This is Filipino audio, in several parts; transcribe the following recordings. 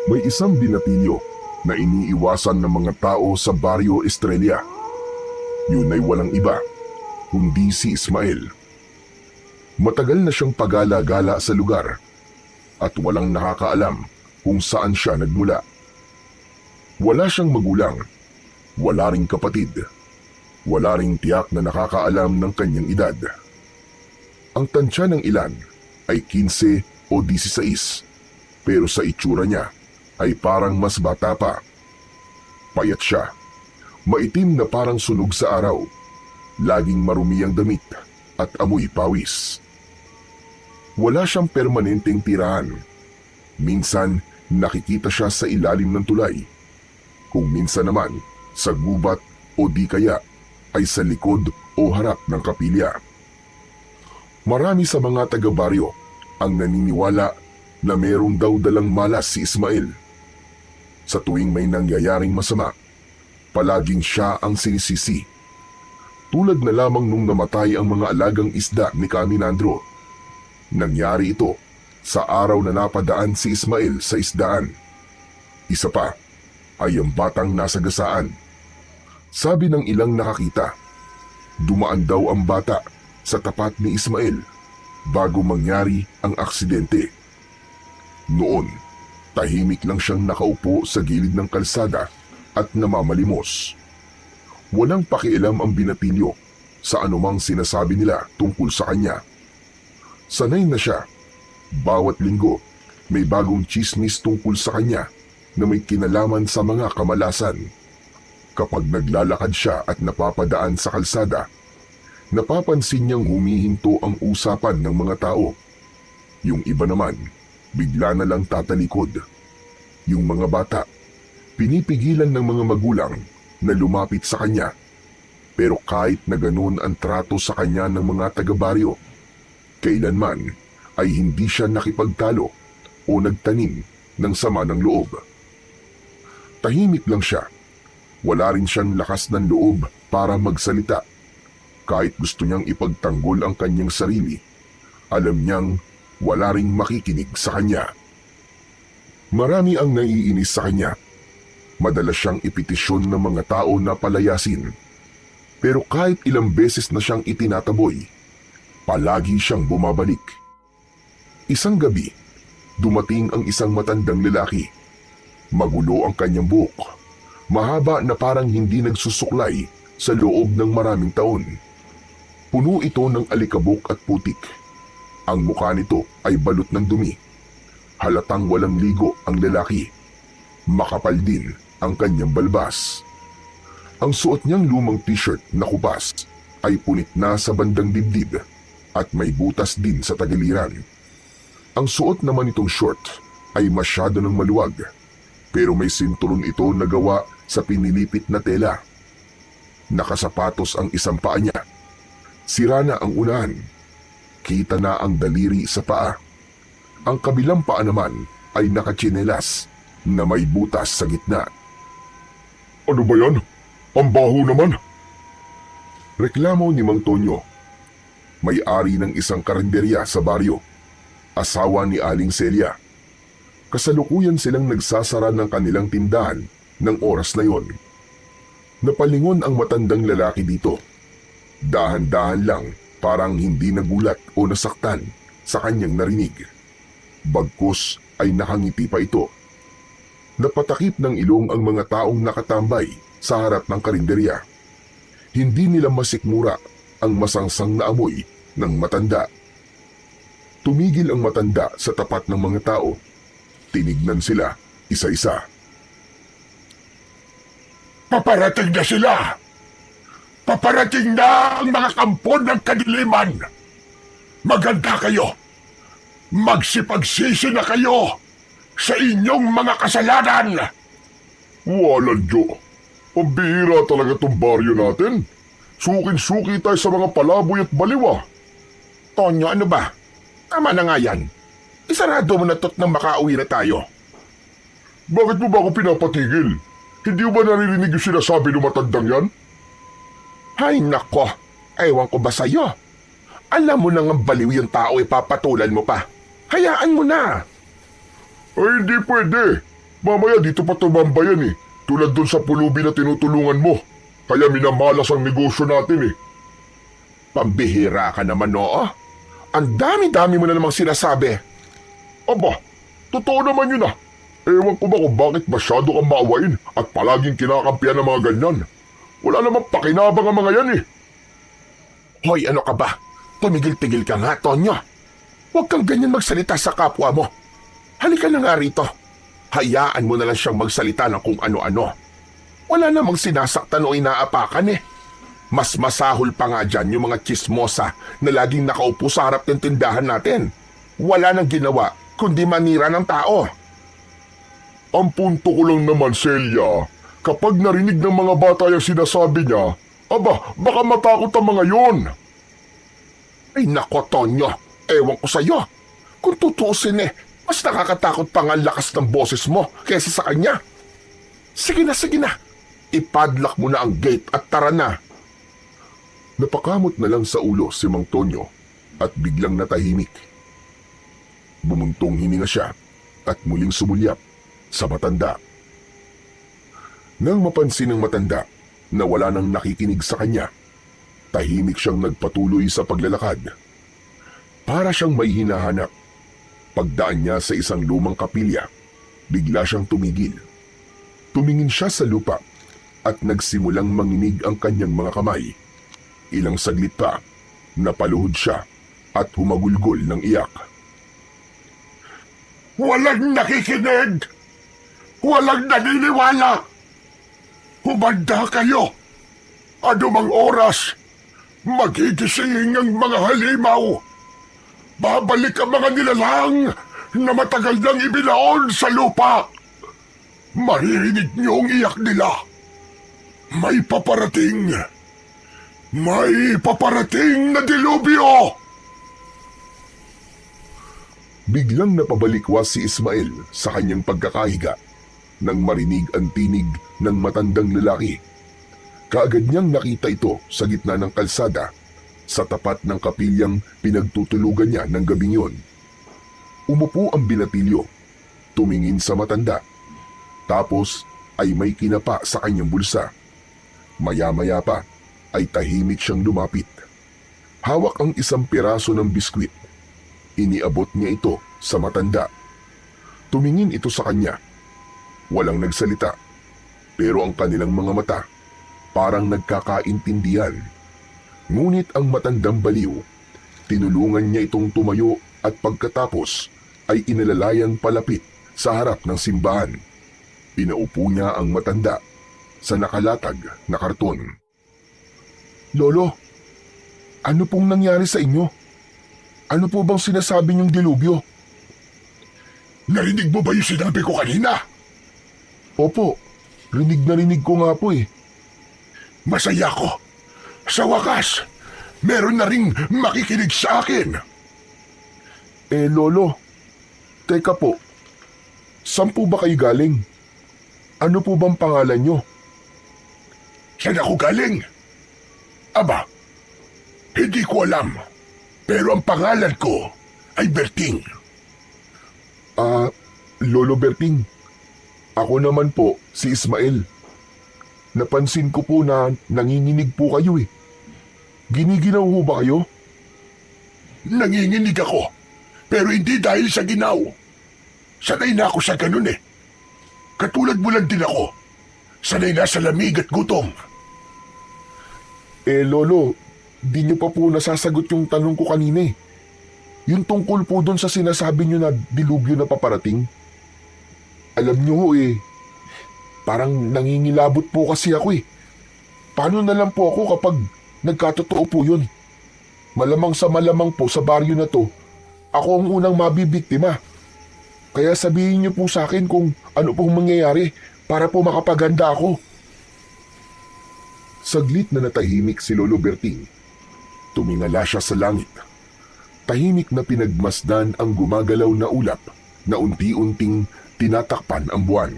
May isang binatilyo na iniiwasan ng mga tao sa Barrio Estrella. Yun ay walang iba, kundi si Ismael. Matagal na siyang pagala-gala sa lugar at walang nakakaalam kung saan siya nagmula. Wala siyang magulang, wala ring kapatid, wala ring tiyak na nakakaalam ng kanyang edad. Ang tansya ng ilan ay 15 o 16, pero sa itsura niya ay parang mas bata pa. Payat siya, maitim na parang sunog sa araw, laging marumi ang damit at amoy pawis. Wala siyang permanenteng tirahan. Minsan nakikita siya sa ilalim ng tulay, kung minsan naman sa gubat o di kaya ay sa likod o harap ng kapilya. Marami sa mga taga-baryo ang naniniwala na merong daw dalang malas si Ismael. Sa tuwing may nangyayaring masama, palaging siya ang sinisisi. Tulad na lamang nung namatay ang mga alagang isda ni Caminandro. Nangyari ito sa araw na napadaan si Ismael sa isdaan. Isa pa ay ang batang nasagasaan. Sabi ng ilang nakakita, dumaan daw ang bata sa tapat ni Ismael bago mangyari ang aksidente. Noon, tahimik lang siyang nakaupo sa gilid ng kalsada at namamalimos. Walang pakialam ang binatilyo sa anumang sinasabi nila tungkol sa kanya. Sanay na siya. Bawat linggo, may bagong tsismis tungkol sa kanya na may kinalaman sa mga kamalasan. Kapag naglalakad siya at napapadaan sa kalsada, napapansin niyang humihinto ang usapan ng mga tao. Yung iba naman, bigla na lang tatalikod. Yung mga bata, pinipigilan ng mga magulang na lumapit sa kanya. Pero kahit na ganun ang trato sa kanya ng mga taga-baryo, kailanman ay hindi siya nakipagtalo o nagtanim ng sama ng loob. Tahimik lang siya. Wala rin siyang lakas ng loob para magsalita. Kahit gusto niyang ipagtanggol ang kanyang sarili, alam niyang wala ring makikinig sa kanya. Marami ang naiinis sa kanya. Madalas siyang ipetisyon ng mga tao na palayasin. Pero kahit ilang beses na siyang itinataboy, palagi siyang bumabalik. Isang gabi, dumating ang isang matandang lalaki. Magulo ang kanyang buhok. Mahaba na parang hindi nagsusuklay sa loob ng maraming taon. Puno ito ng alikabok at putik. Ang mukha nito ay balot ng dumi. Halatang walang ligo ang lalaki. Makapal din ang kanyang balbas. Ang suot niyang lumang t-shirt na kupas ay punit na sa bandang dibdib at may butas din sa tagiliran. Ang suot naman nitong short ay masyado ng maluwag, pero may sinturon ito na gawa sa pinilipit na tela. Nakasapatos ang isang paa niya. Sira na ang unahan. Kita na ang daliri sa paa. Ang kabilang paa naman ay nakatsinelas na may butas sa gitna. Ano ba yan? Ang baho naman! Reklamo ni Mang Tonyo. May-ari ng isang karinderya sa baryo. Asawa ni Aling Celia. Kasalukuyan silang nagsasara ng kanilang tindahan ng oras na yon. Napalingon ang matandang lalaki dito. Dahan-dahan lang, parang hindi nagulat o nasaktan sa kanyang narinig. Bagkus ay nakangiti pa ito. Napatakip ng ilong ang mga taong nakatambay sa harap ng karinderya. Hindi nila masikmura ang masangsang na amoy ng matanda. Tumigil ang matanda sa tapat ng mga tao. Tinignan sila isa-isa. Paparating na sila! Paparating na ang mga kampon ng kadiliman! Maganda kayo! Magsipagsisi na kayo sa inyong mga kasalanan! Walang Diyo! Ang bihira talaga itong baryo natin. Sukin-suki tayo sa mga palaboy at baliwa. Tonyo, ano ba? Tama na nga yan. Isarado mo na to't nang makauwi na tayo. Bakit mo ba ako pinapatigil? Hindi mo ba naririnig yung sinasabi ng matandang yan? Ay nako, ewan ko ba sa'yo? Alam mo nang ang baliw yung tao, ipapatulan mo pa. Hayaan mo na. Ay hindi pwede. Mamaya dito pa tumambayan eh. Tulad dun sa pulubi na tinutulungan mo. Kaya minamalas ang negosyo natin eh. Pambihira ka naman, oo. Ang dami-dami mo na namang sinasabi. Aba, totoo naman yun ah. Ewan ko ba kung bakit masyado kang maawain at palaging kinakampihan ng mga ganyan. Wala namang pakinabang ang mga yan eh. Hoy, ano ka ba? Tumigil-tigil ka nga, Tonyo. Huwag kang ganyan magsalita sa kapwa mo. Halika na nga rito. Hayaan mo na lang siyang magsalita ng kung ano-ano. Wala namang sinasaktan o inaapakan eh. Mas masahol pa nga dyan yung mga chismosa na laging nakaupo sa harap ng tindahan natin. Wala nang ginawa kundi manira ng tao. Ang punto ko lang naman, Celia, kapag narinig ng mga bata yung sinasabi niya, aba, baka matakot ang mga yon. Ay nako, Tonyo. Ewan ko sa'yo. Kung tutuusin eh, mas nakakatakot pa nga ang lakas ng boses mo kaysa sa kanya. Sige na. Ipadlock mo na ang gate at tara na. Napakamot na lang sa ulo si Mang Tonyo at biglang natahimik. Bumuntong hininga siya at muling sumulyap sa matanda. Nang mapansin ng matanda na wala nang nakikinig sa kanya, tahimik siyang nagpatuloy sa paglalakad. Para siyang may hinahanap. Pagdaan niya sa isang lumang kapilya, bigla siyang tumigil. Tumingin siya sa lupa at nagsimulang manginig ang kanyang mga kamay. Ilang saglit pa, napaluhod siya at humagulgol ng iyak. Walang nakikinig! Walang naniniwala! Humanda kayo! Anumang oras, magigising ang mga halimaw! Babalik ang mga nilalang na matagal nang ibinaon sa lupa! Maririnig niyo ang iyak nila! May paparating! May paparating na dilubyo! Biglang napabalikwas si Ismael sa kanyang pagkakahiga nang marinig ang tinig ng matandang lalaki. Kaagad niyang nakita ito sa gitna ng kalsada sa tapat ng kapilyang pinagtutulugan niya ng gabing yon. Umupo ang binatilyo, tumingin sa matanda, tapos ay may kinapa sa kanyang bulsa. Maya-maya pa ay tahimik siyang lumapit. Hawak ang isang piraso ng biskwit. Iniabot niya ito sa matanda. Tumingin ito sa kanya. Walang nagsalita, pero ang kanilang mga mata parang nagkakaintindihan. Ngunit ang matandang baliw, tinulungan niya itong tumayo at pagkatapos ay inalalayang palapit sa harap ng simbahan. Pinaupo niya ang matanda sa nakalatag na karton. Lolo, ano pong nangyari sa inyo? Ano po bang sinasabi niyong dilubyo? Narinig mo ba yung sinabi ko kanina? Opo, rinig ko nga po eh. Masaya ko. Sa wakas, meron na ring makikinig sa akin. Lolo, teka po. Saan po ba kayo galing? Ano po bang pangalan niyo? Saan ako galing? Aba, hindi ko alam. Pero ang pangalan ko ay Berting. Lolo Berting. Ako naman po si Ismael. Napansin ko po na nanginginig po kayo eh. Giniginaw ho ba kayo? Nanginginig ako, pero hindi dahil sa ginaw. Sanay na ako sa ganun eh. Katulad mo lang din ako. Sanay na sa lamig at gutom. Lolo, di niyo pa po nasasagot yung tanong ko kanina eh. Yung tungkol po doon sa sinasabi niyo na dilubyo na paparating. Alam niyo ho eh, parang nangingilabot po kasi ako eh. Paano na lang po ako kapag nagkatotoo po yun? Malamang sa malamang po sa baryo na to, ako ang unang mabibiktima. Kaya sabihin niyo po sa akin kung ano pong mangyayari para po makapaganda ako. Saglit na natahimik si Lolo Berting. Tumingala siya sa langit. Tahimik na pinagmasdan ang gumagalaw na ulap na unti-unting tinatakpan ang buwan.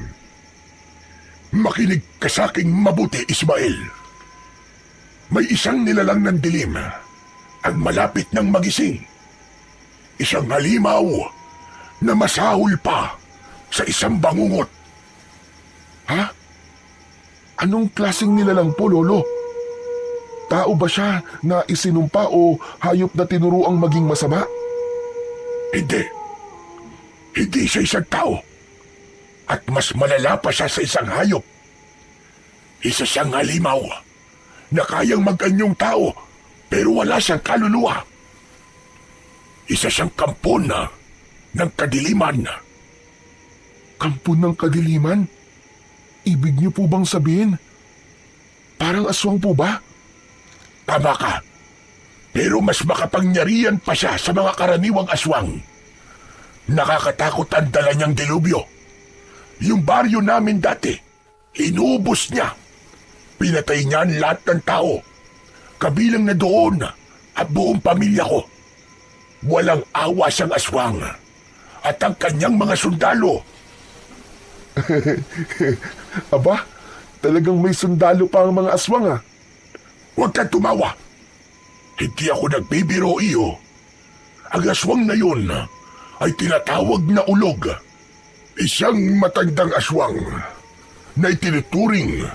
Makinig ka sa aking mabuti, Ismael. May isang nilalang ng dilim ang malapit ng magising. Isang halimaw na masahol pa sa isang bangungot Ha? Anong klaseng nilalang po, Lolo? Tao ba siya na isinumpa o hayop na tinuruang maging masama? Hindi. Hindi siya isang tao. At mas malala pa siya sa isang hayop. Isa siyang halimaw na kayang mag-anyong tao pero wala siyang kaluluwa. Isa siyang kampon ng kadiliman. Kampon ng kadiliman? Ibig niyo po bang sabihin? Parang aswang po ba? Tama ka. Pero mas makapangyarihan pa siya sa mga karaniwang aswang. Nakakatakot ang dala niyang delubyo. Yung baryo namin dati, inubos niya. Pinatay niya ang lahat ng tao. Kabilang na doon at buong pamilya ko. Walang awa siyang aswang. At ang kanyang mga sundalo. Aba, talagang may sundalo pa ang mga aswang ah. Huwag kang tumawa. Hindi ako nagbibiro iyo. Ang aswang na yun ay tinatawag na ulog. Isang matandang aswang na itinuturing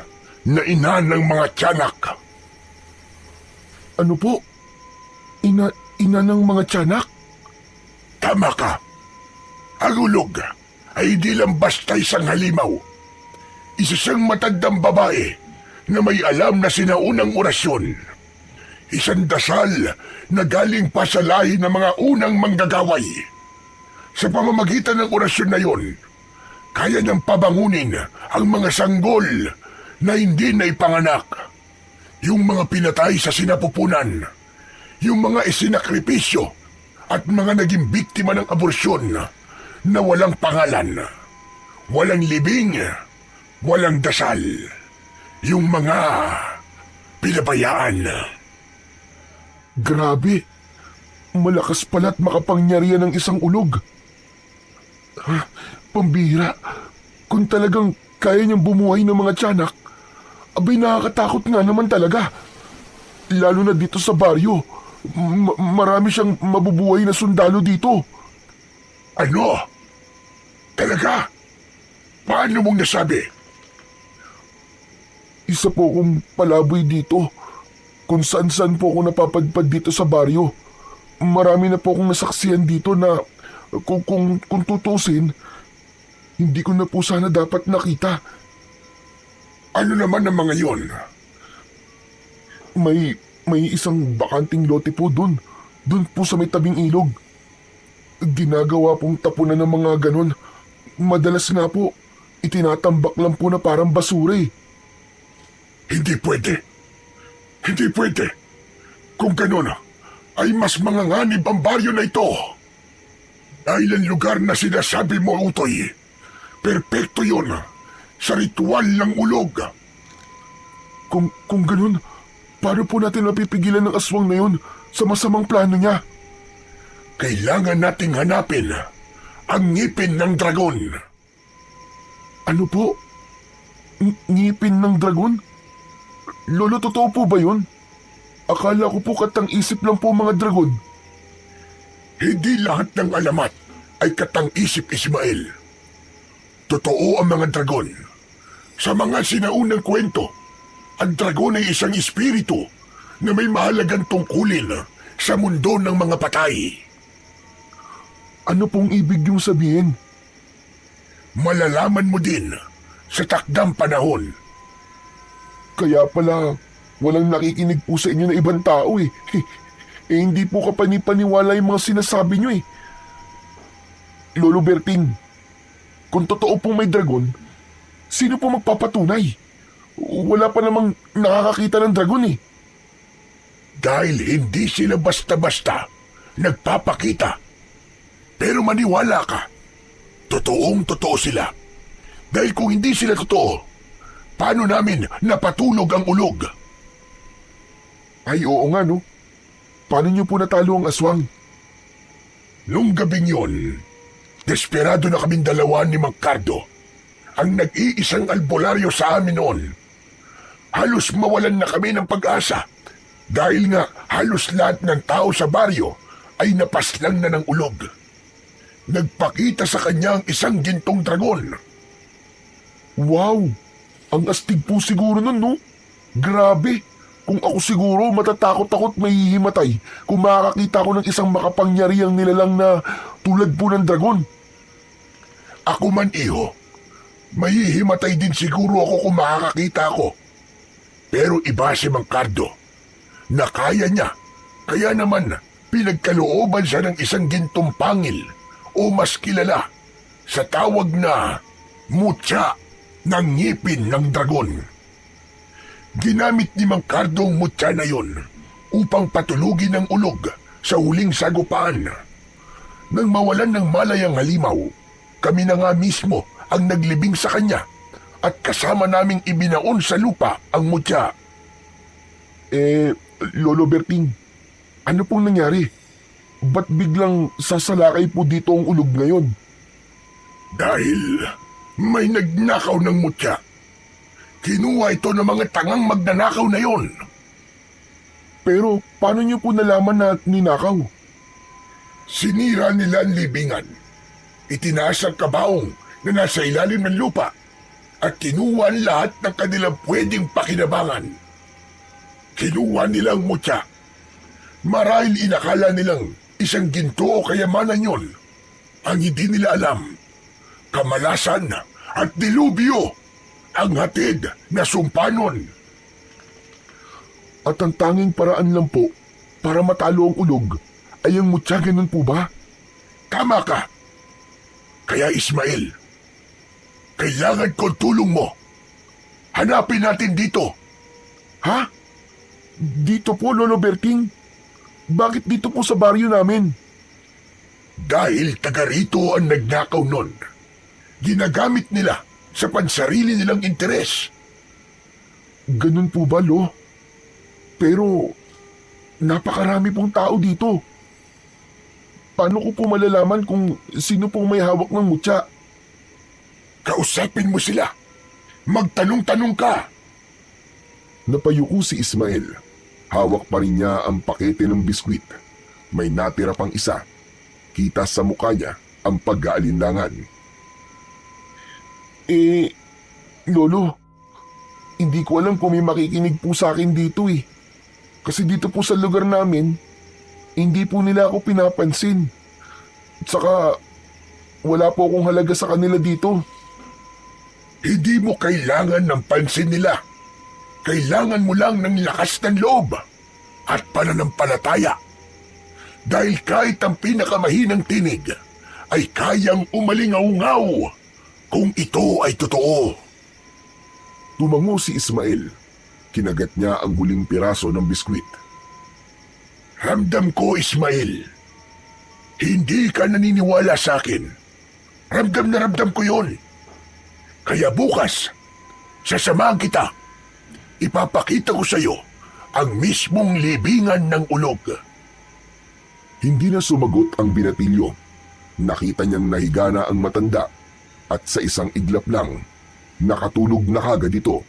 na ina ng mga tiyanak. Ano po? Ina ng mga tiyanak? Tama ka. Ang ulog ay hindi lang basta isang halimaw. Isa siyang matandang babae na may alam na sinaunang orasyon. Isang dasal na galing pa sa lahi ng mga unang manggagaway. Sa pamamagitan ng orasyon na yon, kaya niyang pabangunin ang mga sanggol na hindi naipanganak. Yung mga pinatay sa sinapupunan, yung mga isinakripisyo at mga naging biktima ng aborsyon na walang pangalan, walang libing, walang dasal. Yung mga pinabayaan. Grabe. Malakas pala at makapangyarihan ng isang ulog. Ha, pambihira. Kung talagang kaya niyang bumuhay ng mga tiyanak, abay nakakatakot nga naman talaga. Lalo na dito sa baryo. Marami siyang mabubuhay na sundalo dito. Ano? Talaga? Paano mong nasabi? Isa po akong palaboy dito. Kung saan-saan po ako napapadpad dito sa baryo. Marami na po akong nasaksihan dito na kung tutusin, hindi ko na po sana dapat nakita. Ano naman ang mga yon? May isang bakanting lote po dun. Dun po sa may tabing ilog. Ginagawa pong tapunan ng mga ganon. Madalas nga po, itinatambak lang po na parang basura eh. Hindi pwede. Hindi pwede. Kung ganun, ay mas manganganib ang baryo na ito. Dahil ang lugar na sinasabi mo, Utoy, perpekto yun sa ritual ng ulog. Kung ganun, paano po natin mapipigilan ng aswang na yun sa masamang plano niya? Kailangan nating hanapin ang ngipin ng dragon. Ano po? Ngipin ng dragon? Lolo, totoo po ba yun? Akala ko po katang-isip lang po mga dragon. Hindi lahat ng alamat ay katang-isip, Ismael. Totoo ang mga dragon. Sa mga sinaunang kwento, ang dragon ay isang espiritu na may mahalagang tungkulin sa mundo ng mga patay. Ano pong ibig niyong sabihin? Malalaman mo din sa takdang panahon. Kaya pala, walang nakikinig po sa inyo na ibang tao eh. Hindi po kapani-paniwala yung mga sinasabi niyo eh. Lolo Berting, kung totoo pong may dragon, sino po magpapatunay? Wala pa namang nakakakita ng dragon eh. Dahil hindi sila basta-basta nagpapakita. Pero maniwala ka, totoong-totoo sila. Dahil kung hindi sila totoo, paano namin napatulog ang ulog? Ay oo nga no. Paano niyo po natalo ang aswang? Nung gabing yon, desperado na kaming dalawa ni Mang Cardo, ang nag-iisang albularyo sa amin noon. Halos mawalan na kami ng pag-asa dahil nga halos lahat ng tao sa baryo ay napaslang na ng ulog. Nagpakita sa kanya ang isang gintong dragon. Wow! Ang astig po siguro nun, no? Grabe! Kung ako siguro matatakot ako't mahihimatay kung makakakita ko ng isang makapangyarihang nilalang na tulad po ng dragon. Ako man, iho. Mahihimatay din siguro ako kung makakakita ko. Pero iba si Mang Cardo na kaya niya. Kaya naman, pinagkalooban siya ng isang gintong pangil o mas kilala sa tawag na mutya ng ngipin ng dragon. Ginamit ni Mang Cardo ang mutya na yon upang patulugin ang ulog sa huling sagupaan. Nang mawalan ng malayang halimaw, kami na nga mismo ang naglibing sa kanya at kasama naming ibinaon sa lupa ang mutya. Lolo Berting, ano pong nangyari? Ba't biglang sasalakay po dito ang ulog ngayon? Dahil may nagnakaw ng mutya. Kinuha ito ng mga tangang magnanakaw na yon. Pero paano niyo po nalaman na ninakaw? Sinira nila ang libingan. Itinaas ang kabaong na nasa ilalim ng lupa at kinuha ang lahat ng kanilang pwedeng pakinabangan. Kinuha nilang mutya. Marahil inakala nilang isang ginto o kayamanan yon. Ang hindi nila alam, kamalasan at dilubyo ang hatid na sumpanon. At ang tanging paraan lang po para matalo ang ulog ay ang mutya, ganun po ba? Tama ka. Kaya Ismael, kailangan ko tulong mo. Hanapin natin dito. Ha? Dito po, Lolo Berting? Bakit dito po sa baryo namin? Dahil taga rito ang nagnakaw nun. Ginagamit nila sa pansarili nilang interes. Ganun po ba, Lo? Pero napakarami pong tao dito. Paano ko po malalaman kung sino pong may hawak ng mutya? Kausapin mo sila. Magtanong-tanong ka. Napayuko si Ismael. Hawak pa rin niya ang pakete ng biskwit. May natira pang isa. Kita sa mukha niya ang pag-aalinlangan. Lolo, hindi ko alam kung may makikinig po sa akin dito eh. Kasi dito po sa lugar namin, hindi po nila ako pinapansin. At saka, wala po akong halaga sa kanila dito. Hindi mo kailangan ng pansin nila. Kailangan mo lang ng lakas ng loob at pananampalataya. Dahil kahit ang pinakamahinang tinig ay kayang umalingaw-ngaw kung ito ay totoo. Tumango si Ismael. Kinagat niya ang huling piraso ng biskwit. Ramdam ko, Ismael. Hindi ka naniniwala sa akin. Ramdam na ramdam ko yon. Kaya bukas, sasamahan kita. Ipapakita ko sa iyo ang mismong libingan ng ulog. Hindi na sumagot ang binatilyo. Nakita niyang nahiga na ang matanda at sa isang iglap lang, nakatulog na kagad ito.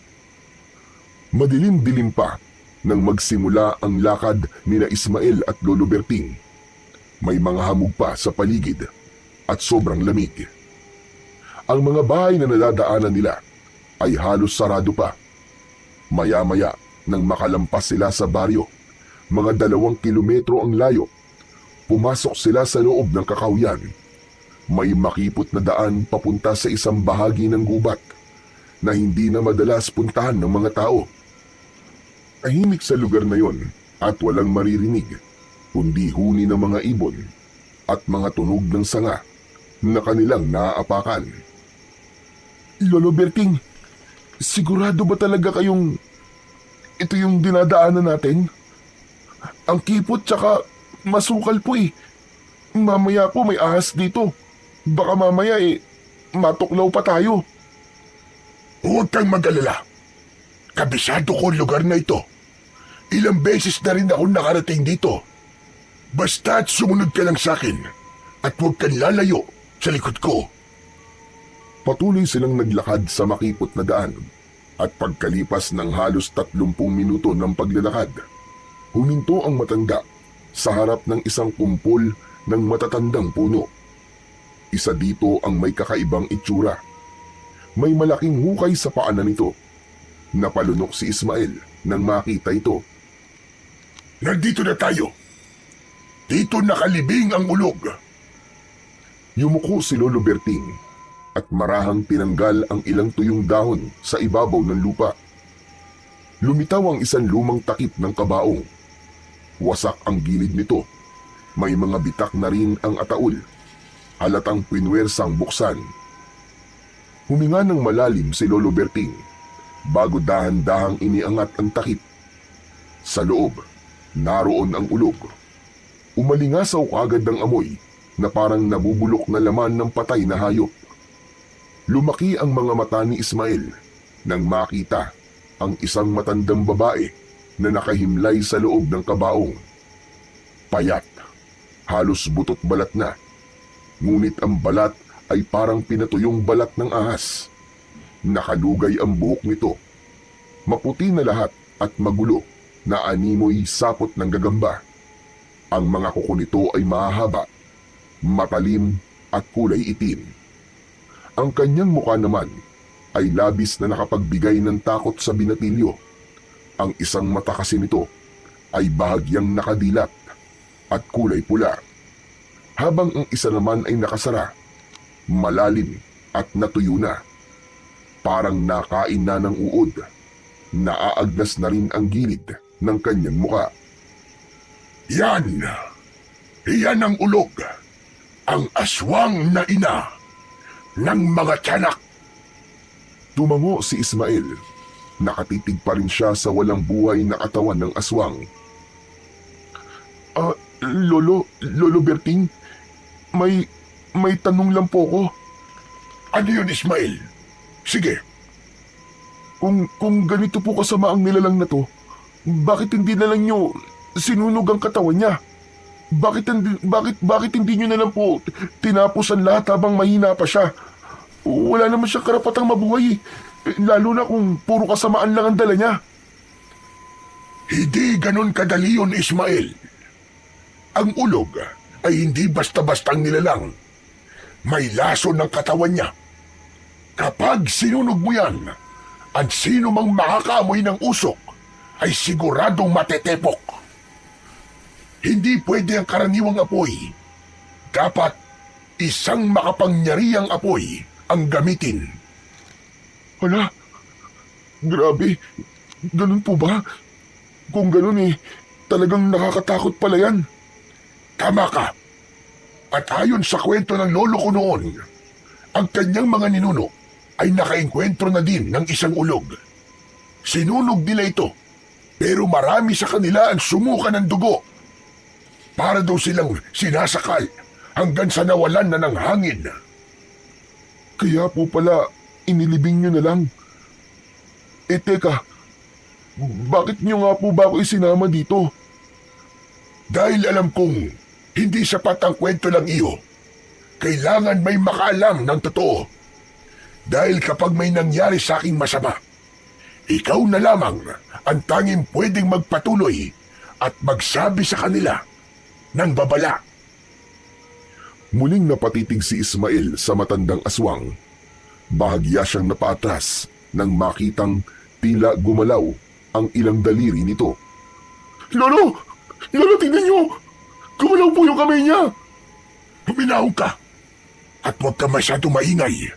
Madilim-dilim pa nang magsimula ang lakad nina Ismael at Lolo Berting. May mga hamog pa sa paligid at sobrang lamig. Ang mga bahay na nadadaanan nila ay halos sarado pa. Maya-maya nang makalampas sila sa baryo, mga 2 kilometro ang layo, pumasok sila sa loob ng kakahuyan. May makipot na daan papunta sa isang bahagi ng gubat na hindi na madalas puntahan ng mga tao. Tahimik sa lugar na yon at walang maririnig, kundi huni ng mga ibon at mga tunog ng sanga na kanilang naaapakan. Lolo Berting, sigurado ba talaga kayong ito yung dinadaanan natin? Ang kipot tsaka masukal po eh. Mamaya po may ahas dito. Baka mamaya matuklaw pa tayo. Huwag kang mag-alala. Kabisado ko ang lugar na ito. Ilang beses na rin ako nakarating dito. Basta't sumunod ka lang sa akin at huwag kang lalayo sa likod ko. Patuloy silang naglakad sa makipot na daan at pagkalipas ng halos 30 minuto ng paglalakad, huminto ang matanda sa harap ng isang kumpol ng matatandang puno. Isa dito ang may kakaibang itsura. May malaking hukay sa paanan nito Napalunok si Ismael nang makita ito. Nandito na tayo. Dito nakalibing ang ulog. Yumuko si Lolo Berting at marahang tinanggal ang ilang tuyong dahon sa ibabaw ng lupa. Lumitaw ang isang lumang takip ng kabaong. Wasak ang gilid nito. May mga bitak na rin ang ataol. Halatang pinwersang buksan. Huminga ng malalim si Lolo Berting bago dahan-dahang iniangat ang takip. Sa loob, naroon ang ulog. Umalingasaw agad ng amoy na parang nabubulok na laman ng patay na hayop. Lumaki ang mga mata ni Ismael nang makita ang isang matandang babae na nakahimlay sa loob ng kabaong. Payat, halos butot balat na. Ngunit ang balat ay parang pinatuyong balat ng ahas. Nakalugay ang buhok nito. Maputi na lahat at magulo na animoy sapot ng gagamba. Ang mga kuko nito ay mahahaba, matalim at kulay itim. Ang kanyang mukha naman ay labis na nakapagbigay ng takot sa binatilyo. Ang isang mata kasi nito ay bahagyang nakadilat at kulay pula, habang ang isa naman ay nakasara, malalim at natuyo na. Parang nakain na ng uod. Naaagnas na rin ang gilid ng kanyang muka. Yan! Iyan ang ulog. Ang aswang na ina ng mga tiyanak. Tumango si Ismael. Nakatitig pa rin siya sa walang buhay na katawan ng aswang. Lolo Berting, may tanong lang po ko. Ano yun, Ismael? Sige. Kung ganito po kasama ang nilalang na to, bakit hindi na lang nyo sinunog ang katawan niya? Bakit hindi nyo na lang po tinapos ang lahat habang mahina pa siya? Wala naman siyang karapatang mabuhay, lalo na kung puro kasamaan lang ang dala niya. Hindi ganon kadali yun, Ismael. Ang ulog ay hindi basta-bastang nilalang. May laso ng katawan niya. Kapag sinunog mo yan, at sino mang makakaamoy ng usok ay siguradong matetepok. Hindi pwede ang karaniwang apoy. Dapat isang makapangyarihang apoy ang gamitin. Hala, grabe, ganun po ba? Kung ganun talagang nakakatakot pala yan. Tama ka. At ayon sa kwento ng lolo ko noon, ang kanyang mga ninuno ay nakaengkwentro na din ng isang ulog. Sinunog nila ito, pero marami sa kanila ang sumuka ng dugo. Para daw silang sinasakal hanggang sa nawalan na ng hangin. Kaya po pala inilibing nyo na lang. Teka, bakit nyo nga po ba ako isinama dito? Dahil alam kong hindi sapat ang kwento lang iyo. Kailangan may makaalam ng totoo. Dahil kapag may nangyari sa aking masama, ikaw na lamang ang tanging pwedeng magpatuloy at magsabi sa kanila ng babala. Muling napatitig si Ismael sa matandang aswang. Bahagya siyang napaatras nang makitang tila gumalaw ang ilang daliri nito. Lolo! Lolo, tingnan niyo! Gumalaw po yung kamay niya! Huminahon ka! At huwag ka masyado maingay.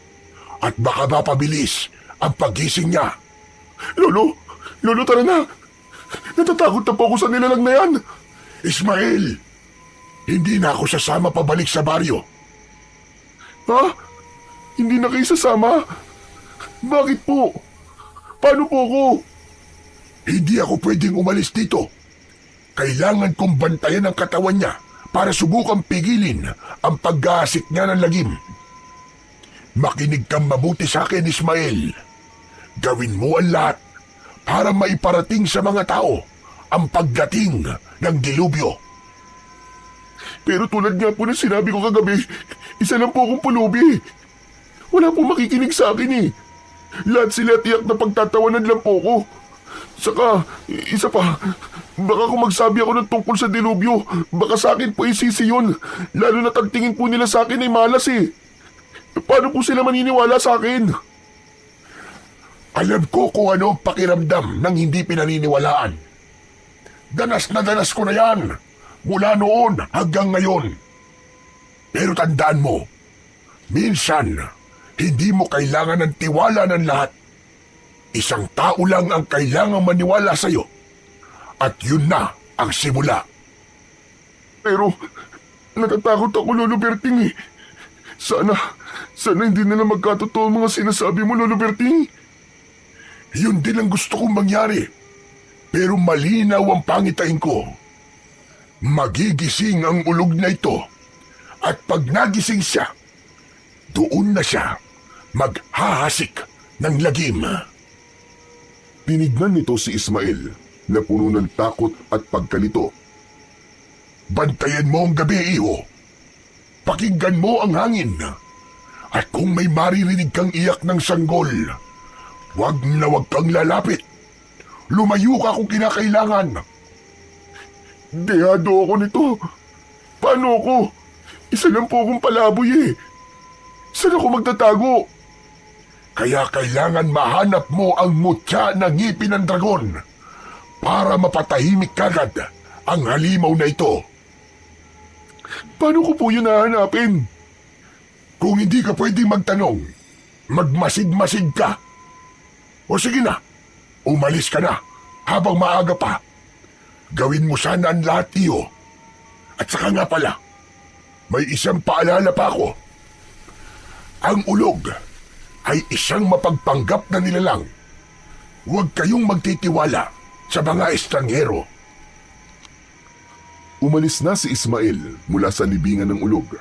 At baka mapabilis ang pagising niya. Lolo, tara na! Natatakot na po ako sa nilalang na yan! Ismael! Hindi na ako sasama pabalik sa baryo. Ha? Hindi na kayo sasama? Bakit po? Paano po ako? Hindi ako pwedeng umalis dito. Kailangan kong bantayan ang katawan niya para subukang pigilin ang pag-aasik niya ng lagim. Makinig kang mabuti sa akin, Ismael. Gawin mo ang lahat para maiparating sa mga tao ang pagdating ng dilubyo. Pero tulad nga po ng sinabi ko kagabi, isa lang po akong pulubi. Wala po makikinig sa akin . Lahat sila tiyak na pagtatawanan lang po ko. Saka, isa pa, baka kung magsabi ako ng tungkol sa dilubyo, baka sa akin po isisi yun. Lalo na tagtingin po nila sa akin ay malas . Paano po sila maniniwala sa akin? Alam ko kung ano ang pakiramdam ng hindi pinaniniwalaan. Danas na danas ko na yan, mula noon hanggang ngayon. Pero tandaan mo, minsan, hindi mo kailangan ng tiwala ng lahat. Isang tao lang ang kailangang maniwala sa'yo. At yun na ang simula. Pero, natatakot ako, Lolo Berting eh. Sana hindi na magkatotoo ang mga sinasabi mo, Lolo Berting. Yun din ang gusto kong mangyari. Pero malinaw ang pangitain ko. Magigising ang ulog na ito. At pag nagising siya, doon na siya maghahasik ng lagim. Tinignan nito si Ismael na puno ng takot at pagkalito. Bantayan mo ang gabi, iho. Pakinggan mo ang hangin. At kung may maririnig kang iyak ng sanggol, wag na wag kang lalapit. Lumayo ka kung kinakailangan. Dehado ako nito. Paano ako? Isa lang po akong palaboy eh. Saan ako magtatago? Kaya kailangan mahanap mo ang mutya ng ngipin ng dragon para mapatahimik kagad ang halimaw na ito. Paano ko po yun hahanapin? Kung hindi ka pwedeng magtanong, magmasid-masid ka. O sige na, umalis ka na habang maaga pa. Gawin mo sana ang lahat, iyo. At saka nga pala, may isang paalala pa ako. Ang ulog ay isang mapagpanggap na nilalang. Huwag kayong magtitiwala sa mga estranghero. Umalis na si Ismael mula sa libingan ng ulog.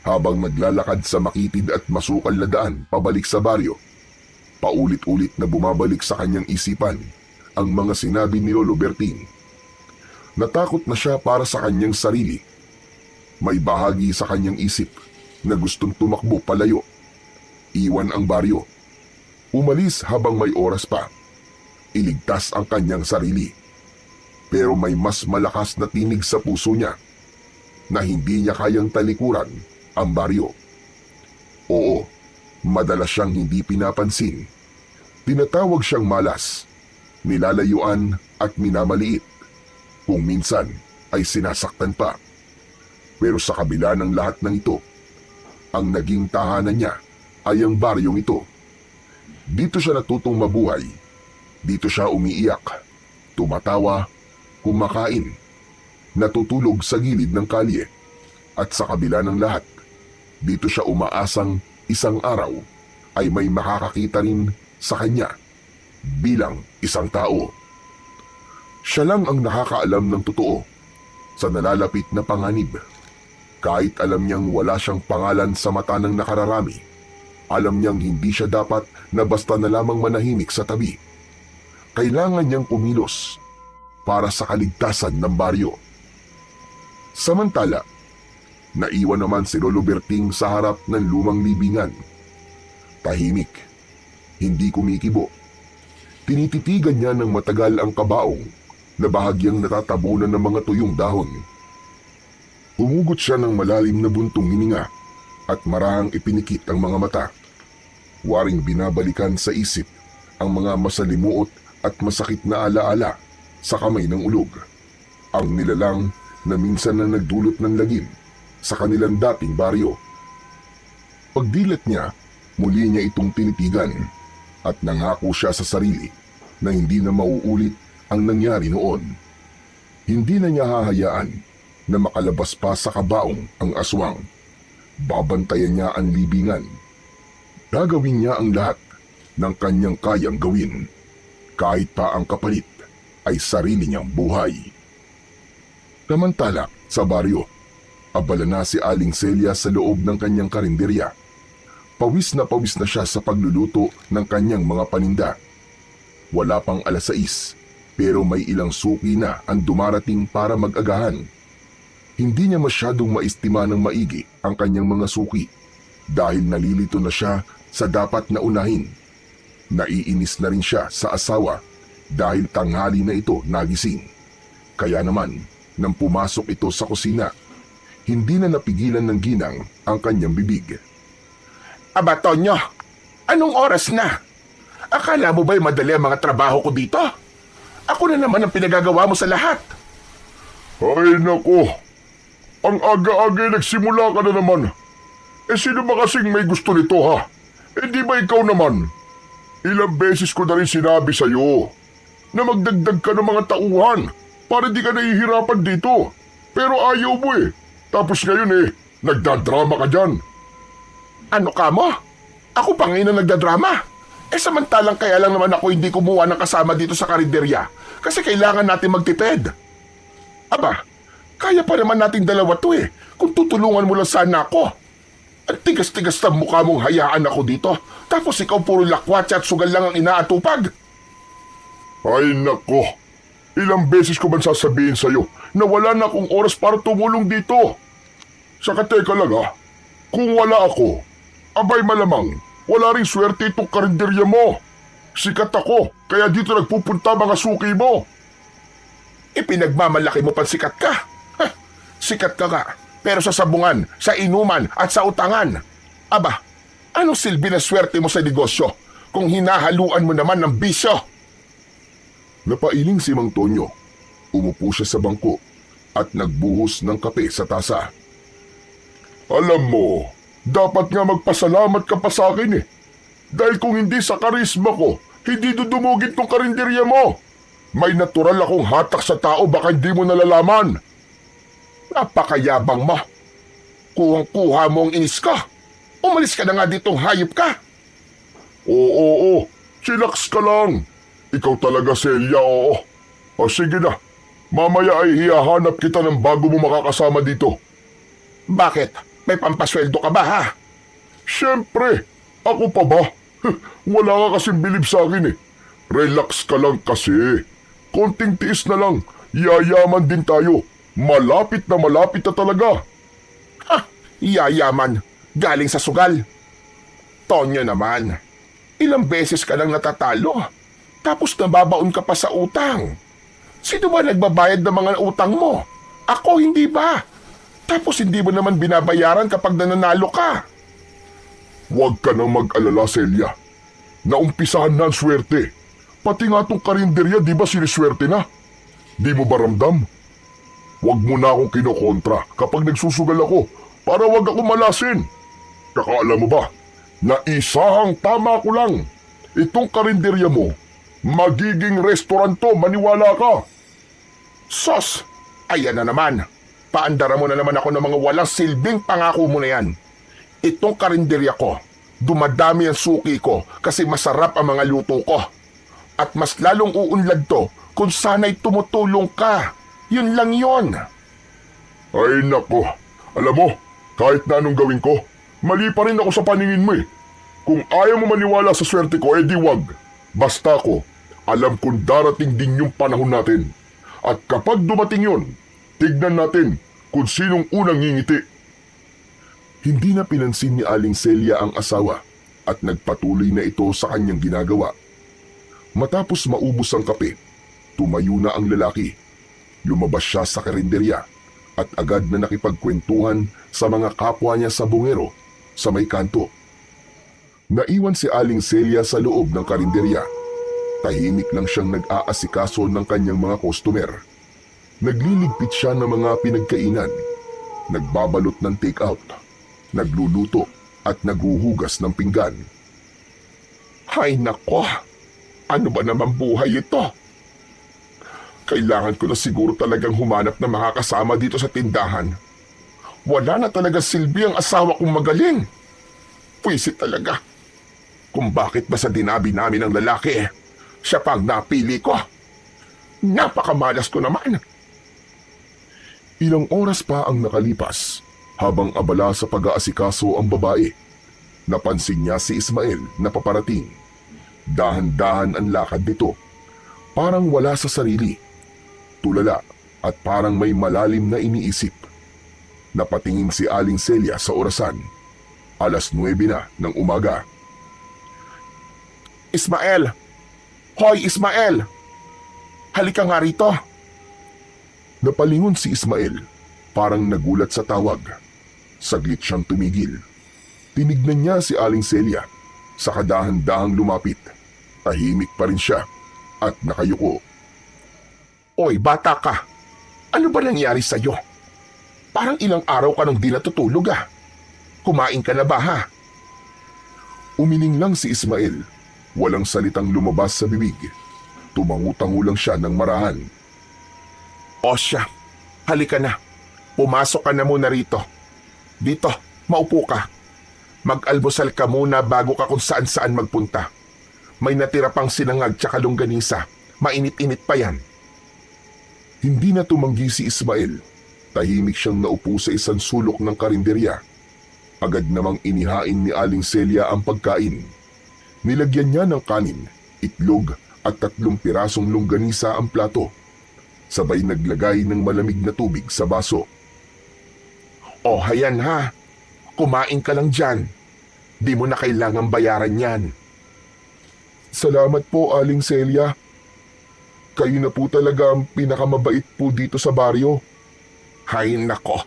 Habang naglalakad sa makitid at masukal na daan pabalik sa baryo, paulit-ulit na bumabalik sa kanyang isipan ang mga sinabi ni Lolo Berting. Natakot na siya para sa kanyang sarili. May bahagi sa kanyang isip na gustong tumakbo palayo. Iwan ang baryo. Umalis habang may oras pa. Iligtas ang kanyang sarili. Pero may mas malakas na tinig sa puso niya na hindi niya kayang talikuran ang baryo. Oo, madalas siyang hindi pinapansin. Tinatawag siyang malas, nilalayuan at minamaliit. Kung minsan ay sinasaktan pa. Pero sa kabila ng lahat ng ito, ang naging tahanan niya ay ang baryong ito. Dito siya natutong mabuhay. Dito siya umiiyak, tumatawa, kumakain, natutulog sa gilid ng kalye. At sa kabila ng lahat, dito siya umaasang isang araw ay may makakakita rin sa kanya bilang isang tao. Siya lang ang nakakaalam ng totoo sa nalalapit na panganib. Kahit alam niyang wala siyang pangalan sa mata ng nakararami, alam niyang hindi siya dapat na basta na lamang manahimik sa tabi. Kailangan niyang kumilos para sa kaligtasan ng baryo. Samantala, naiwan naman si Lolo Berting sa harap ng lumang libingan. Tahimik, hindi kumikibo. Tinititigan niya ng matagal ang kabaong na bahagyang natatabunan ng mga tuyong dahon. Humugot siya ng malalim na buntong hininga at marahang ipinikit ang mga mata. Waring binabalikan sa isip ang mga masalimuot at masakit na alaala sa kamay ng ulog. Ang nilalang na minsan na nagdulot ng lagim sa kanilang dating baryo. Pagdilat niya, muli niya itong tinitigan at nangako siya sa sarili na hindi na mauulit ang nangyari noon. Hindi na niya hahayaan na makalabas pa sa kabaong ang aswang. Babantayan niya ang libingan. Gagawin niya ang lahat ng kanyang kayang gawin, kahit pa ang kapalit ay sarili niyang buhay. Samantala, sa baryo, abala na si Aling Celia sa loob ng kanyang karinderya. Pawis na siya sa pagluluto ng kanyang mga paninda. Wala pang 6:00, pero may ilang suki na ang dumarating para mag-agahan. Hindi niya masyadong maistima ng maigi ang kanyang mga suki dahil nalilito na siya sa dapat na unahin. Naiinis na rin siya sa asawa dahil tanghali na ito nagising. Kaya naman, nang pumasok ito sa kusina, hindi na napigilan ng ginang ang kanyang bibig. Aba, Tonyo, anong oras na? Akala mo ba'y madali ang mga trabaho ko dito? Ako na naman ang pinagagawa mo sa lahat. Ay nako, ang aga-aga nagsimula ka na naman. Sino ba kasing may gusto nito ha? Di ba ikaw naman? Ilang beses ko na rin sinabi sa'yo na magdagdag ka ng mga tauhan para di ka nahihirapan dito. Pero ayaw mo Tapos ngayon nagdadrama ka dyan. Ano ka mo? Ako pa ngayon na nagdadrama. Samantalang kaya lang naman ako hindi kumuha ng kasama dito sa karinderya kasi kailangan natin magtipid. Aba, kaya pa naman natin dalawa to kung tutulungan mo lang sana ako. Ang tigas-tigas na mukha mong hayaan ako dito tapos ikaw puro lakwatsa at sugal lang ang inaatupag. Ay nako, ilang beses ko man sasabihin sa'yo na wala na akong oras para tumulong dito. Saka teka lang kung wala ako, abay malamang wala ring swerte itong karinderya mo. Sikat ako, kaya dito nagpupunta mga suki mo. Pinagmamalaki mo pang sikat ka. Sikat ka nga, pero sa sabungan, sa inuman at sa utangan. Aba, anong silbi na swerte mo sa negosyo kung hinahaluan mo naman ng bisyo? Napailing si Mang Tonyo. Umupo siya sa bangko at nagbuhos ng kape sa tasa. Alam mo, dapat nga magpasalamat ka pa sa akin Dahil kung hindi sa karisma ko, hindi dudumugin tong karinderya mo. May natural akong hatak sa tao baka hindi mo nalalaman. Napakayabang mo. Kuhang-kuha mo ang inis ka. Umalis ka na nga ditong hayop ka. Oo, chillax ka lang. Ikaw talaga, Celia, oo. O sige na, mamaya ay hihahanap kita ng bago mo makakasama dito. Bakit? May pampasweldo ka ba ha? Siyempre, ako pa ba? Wala ka kasing bilib sa akin Relax ka lang kasi. Konting tiis na lang, yayaman din tayo. Malapit na talaga. Yayaman. Galing sa sugal. Tonyo naman. Ilang beses ka lang natatalo. Tapos nababaon ka pa sa utang. Sino ba nagbabayad ng mga utang mo? Ako, hindi ba? Tapos hindi mo naman binabayaran kapag nananalo ka. Huwag ka nang mag-alala, Celia. Naumpisahan na ang swerte. Pati nga tong karinderya, di ba siniswerte na? Di mo ba ramdam? Huwag mo na akong kinokontra kapag nagsusugal ako para huwag ako malasin. Kaka alam mo ba, na isahang tama ko lang. Itong karinderya mo, magiging restaurant to, maniwala ka. Sos! Ayan na naman. Paandara mo na naman ako ng mga walang silbing pangako mo na yan. Itong karinderya ko, dumadami ang suki ko kasi masarap ang mga luto ko. At mas lalong uunlad to kung sana'y tumutulong ka. Yun lang yon. Ay nako, alam mo, kahit na anong gawin ko, mali pa rin ako sa paningin mo Kung ayaw mo maniwala sa swerte ko, di wag. Basta ako, alam kong darating din yung panahon natin. At kapag dumating yun, tignan natin kung sinong unang ngingiti. Hindi na pinansin ni Aling Celia ang asawa at nagpatuloy na ito sa kanyang ginagawa. Matapos maubos ang kape, tumayo na ang lalaki. Lumabas siya sa karinderya at agad na nakipagkwentuhan sa mga kapwa niya sa bungero sa may kanto. Naiwan si Aling Celia sa loob ng karinderya. Tahimik lang siyang nag-aasikaso ng kanyang mga customer. Nagliligpit siya ng mga pinagkainan, nagbabalot ng take-out, nagluluto at naghuhugas ng pinggan. Hay nako! Ano ba naman buhay ito? Kailangan ko na siguro talagang humanap ng makakasama dito sa tindahan. Wala na talaga silbi ang asawa kong magaling. Pwisit talaga. Kung bakit ba sa dinabi namin ng lalaki, siya pa ang napili ko. Napakamalas ko naman. Ilang oras pa ang nakalipas habang abala sa pag-aasikaso ang babae. Napansin niya si Ismael na paparating. Dahan-dahan ang lakad nito. Parang wala sa sarili. Tulala at parang may malalim na iniisip. Napatingin si Aling Celia sa orasan. 9:00 na ng umaga. Ismael! Hoy, Ismael! Halika nga rito. Napalingon si Ismael, parang nagulat sa tawag. Saglit siyang tumigil. Tinignan niya si Aling Celia, sa kadahan-dahang lumapit. Tahimik pa rin siya at nakayuko. Oy, bata ka. Ano ba nangyari sa'yo? Parang ilang araw ka nang di natutulog ah. Kumain ka na ba ha? Umiling lang si Ismael. Walang salitang lumabas sa bibig. Tumangu-tangu lang siya ng marahan. O siya, halika na. Pumasok ka na muna rito. Dito, maupo ka. Mag-almusal ka muna bago ka kung saan-saan magpunta. May natira pang sinangag tsaka longganisa. Mainit-init pa yan. Hindi na tumanggi si Ismael. Tahimik siyang naupo sa isang sulok ng karinderya. Agad namang inihain ni Aling Celia ang pagkain. Nilagyan niya ng kanin, itlog at 3 pirasong longganisa ang plato. Sabay naglagay ng malamig na tubig sa baso. O hayan ha, kumain ka lang dyan. Di mo na kailangang bayaran yan. Salamat po, Aling Celia. Kayo na po talaga ang pinakamabait po dito sa baryo. Hay nako,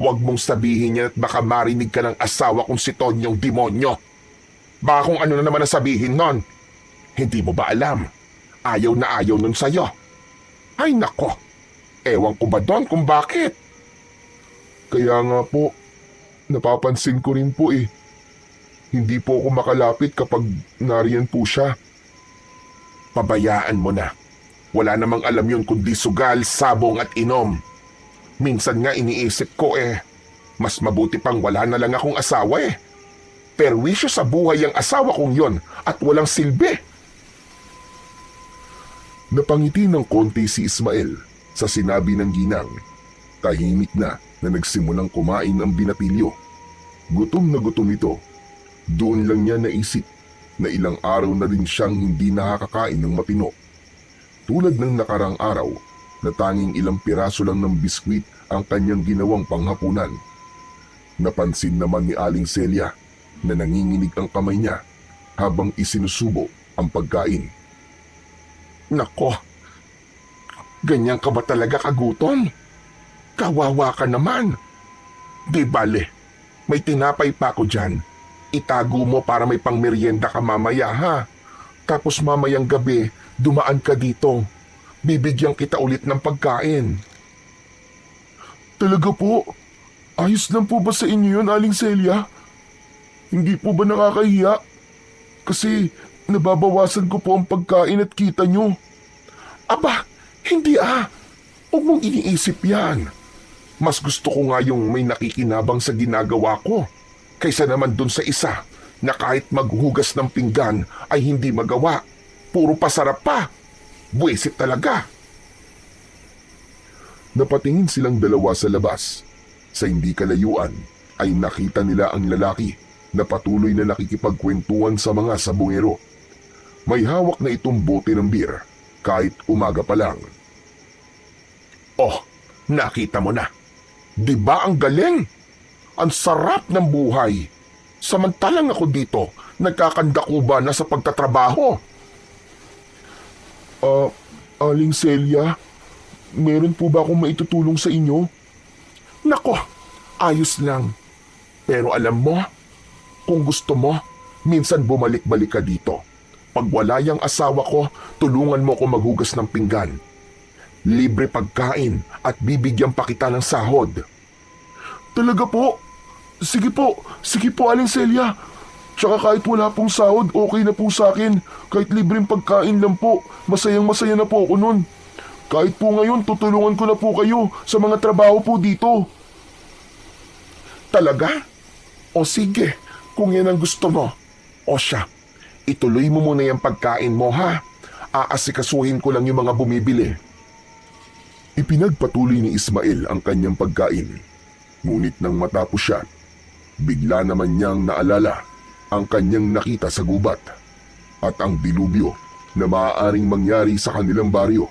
huwag mong sabihin yan at baka marinig ka ng asawa kong si Tonyong demonyo. Baka kung ano na naman ang sabihin nun. Hindi mo ba alam? Ayaw na ayaw nun sa'yo. Ay nako, ewan ko ba doon kung bakit? Kaya nga po, napapansin ko rin po eh. Hindi po ako makalapit kapag nariyan po siya. Pabayaan mo na. Wala namang alam yun kundi sugal, sabong at inom. Minsan nga iniisip ko mas mabuti pang wala na lang akong asawa eh. Perwisyo sa buhay ang asawa kong yon at walang silbi. Napangiti ng konti si Ismael sa sinabi ng ginang. Tahimik na nagsimulang kumain ang binatilyo. Gutom na gutom ito. Doon lang niya naisip na ilang araw na rin siyang hindi nakakakain ng matino. Tulad ng nakarang araw na tanging ilang piraso lang ng biskwit ang kanyang ginawang panghapunan. Napansin naman ni Aling Celia na nanginginig ang kamay niya habang isinusubo ang pagkain. Nako, ganyan ka ba talaga kagutom? Kawawa ka naman. Di bale, may tinapay pa ako dyan. Itago mo para may pangmeryenda ka mamaya ha. Tapos mamayang gabi, dumaan ka dito. Bibigyan kita ulit ng pagkain. Talaga po? Ayos lang po ba sa inyo yun, Aling Celia? Hindi po ba nakakahiya? Kasi nababawasan ko po ang pagkain at kita nyo. Aba, hindi ah. Huwag mong iniisip yan. Mas gusto ko nga yung may nakikinabang sa ginagawa ko kaysa naman dun sa isa na kahit maghugas ng pinggan ay hindi magawa. Puro pasarap pa. Buwisit talaga. Napatingin silang dalawa sa labas. Sa hindi kalayuan ay nakita nila ang lalaki na patuloy na nakikipagkwentuhan sa mga sabungero. May hawak na itong bote ng beer kahit umaga pa lang. Oh, nakita mo na. Di ba ang galing? Ang sarap ng buhay. Samantalang ako dito, nagkakandakuba na sa pagtatrabaho. Aling Celia, meron po ba akong maitutulong sa inyo? Nako, ayos lang. Pero alam mo, kung gusto mo, minsan bumalik-balik ka dito. Pag wala yung asawa ko, tulungan mo ko maghugas ng pinggan. Libre pagkain at bibigyan pa kita ng sahod. Talaga po? Sige po Aling Celia. Tsaka kahit wala pong sahod, okay na po sa akin. Kahit libreng pagkain lang po, masayang-masaya na po ako nun. Kahit po ngayon, tutulungan ko na po kayo sa mga trabaho po dito. Talaga? O sige, kung yan ang gusto mo. O siya, ituloy mo muna yung pagkain mo ha. Aasikasuhin ko lang yung mga bumibili. Ipinagpatuloy ni Ismael ang kanyang pagkain. Ngunit nang matapos siya, bigla naman niyang naalala ang kanyang nakita sa gubat at ang dilubyo na maaaring mangyari sa kanilang baryo.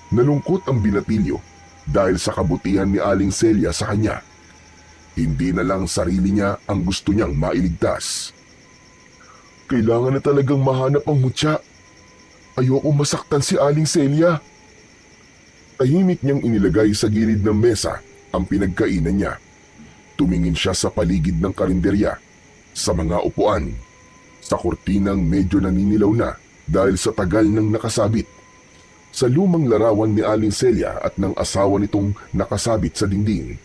Nalungkot ang binatilyo dahil sa kabutihan ni Aling Celia sa kanya. Hindi na lang sarili niya ang gusto niyang mailigtas. Kailangan na talagang mahanap ang mutya. Ayoko masaktan si Aling Celia. Tahimik niyang inilagay sa gilid ng mesa ang pinagkainan niya. Tumingin siya sa paligid ng karinderya, sa mga upuan, sa kurtinang medyo naninilaw na dahil sa tagal ng nakasabit sa lumang larawan ni Aling Celia at ng asawa nitong nakasabit sa dingding.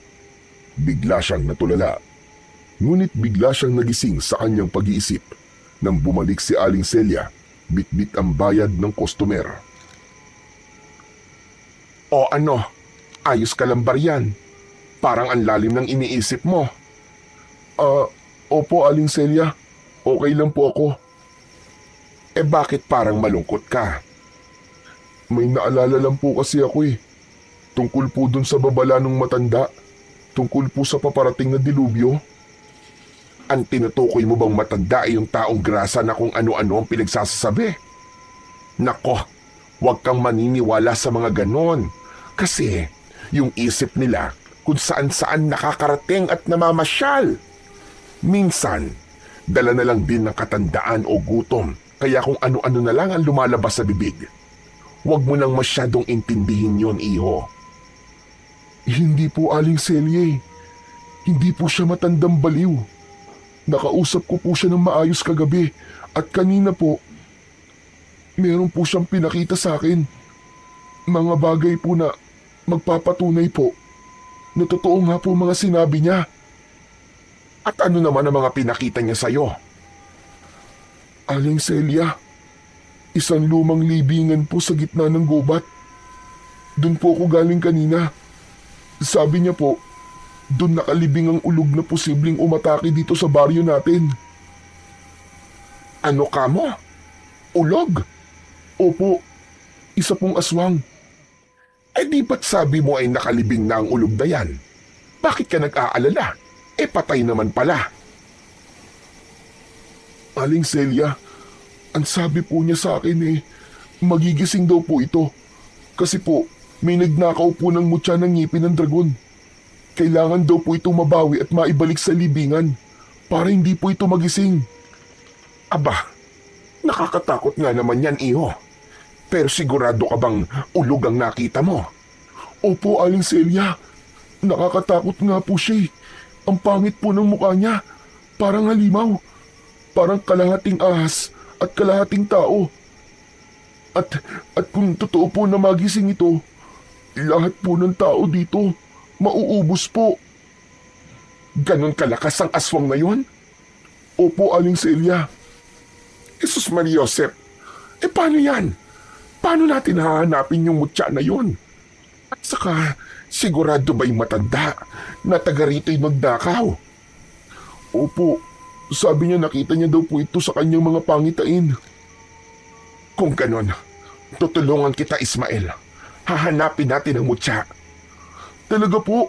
Bigla siyang natulala. Ngunit bigla siyang nagising sa kanyang pag-iisip nang bumalik si Aling Celia, bitbit ang bayad ng customer. O ano, ayos ka lang ba riyan? Parang ang lalim ng iniisip mo. Opo Aling Celia, okay lang po ako. Eh bakit parang malungkot ka? May naalala lang po kasi ako eh. Tungkol po dun sa babala ng matanda. Tungkol po sa paparating na dilubyo. Ang tinutukoy mo bang matanda ay yung taong grasa na kung ano-ano ang pinagsasasabi? Nako, huwag kang maniniwala sa mga ganon. Kasi yung isip nila kung saan-saan nakakarating at namamasyal. Minsan, dala na lang din ng katandaan o gutom, kaya kung ano-ano na lang ang lumalabas sa bibig. Huwag mo nang masyadong intindihin yon, iho. Hindi po Aling Celia eh. Hindi po siya matandang baliw. Nakausap ko po siya ng maayos kagabi at kanina po, meron po siyang pinakita sa akin. Mga bagay po na magpapatunay po na totoo nga po mga sinabi niya. At ano naman ang mga pinakita niya sa'yo? Aling Celia, isang lumang libingan po sa gitna ng gubat. Doon po ako galing kanina. Sabi niya po, doon nakalibing ang ulog na posibleng umatake dito sa baryo natin. Ano ka mo? Ulog? Opo, isa pong aswang. Eh di ba't sabi mo ay nakalibing na ang ulog na yan? Bakit ka nag-aalala? Eh patay naman pala. Aling Celia, ang sabi po niya sa akin magigising daw po ito. Kasi po, may nagnakaw po ng mutya ng ngipin ng dragon. Kailangan daw po ito mabawi at maibalik sa libingan para hindi po ito magising. Aba, nakakatakot nga naman yan, iho. Pero sigurado ka bang ulog ang nakita mo? Opo, Aling Celia. Nakakatakot nga po siya. Ang pangit po ng mukha niya. Parang halimaw. Parang kalahating ahas at kalahating tao. At kung totoo po na magising ito, lahat po ng tao dito mauubos po. Ganon kalakas ang aswang na yun? Opo, Aling Celia. Jesus Maria Josep, eh paano yan? Paano natin hahanapin yung mutya na yun? At saka, sigurado ba yung matanda na taga rito'y magnakaw? Opo, sabi niya nakita niya daw po ito sa kanyang mga pangitain. Kung ganon, tutulungan kita, Ismael. Hahanapin natin ang mutya. Talaga po?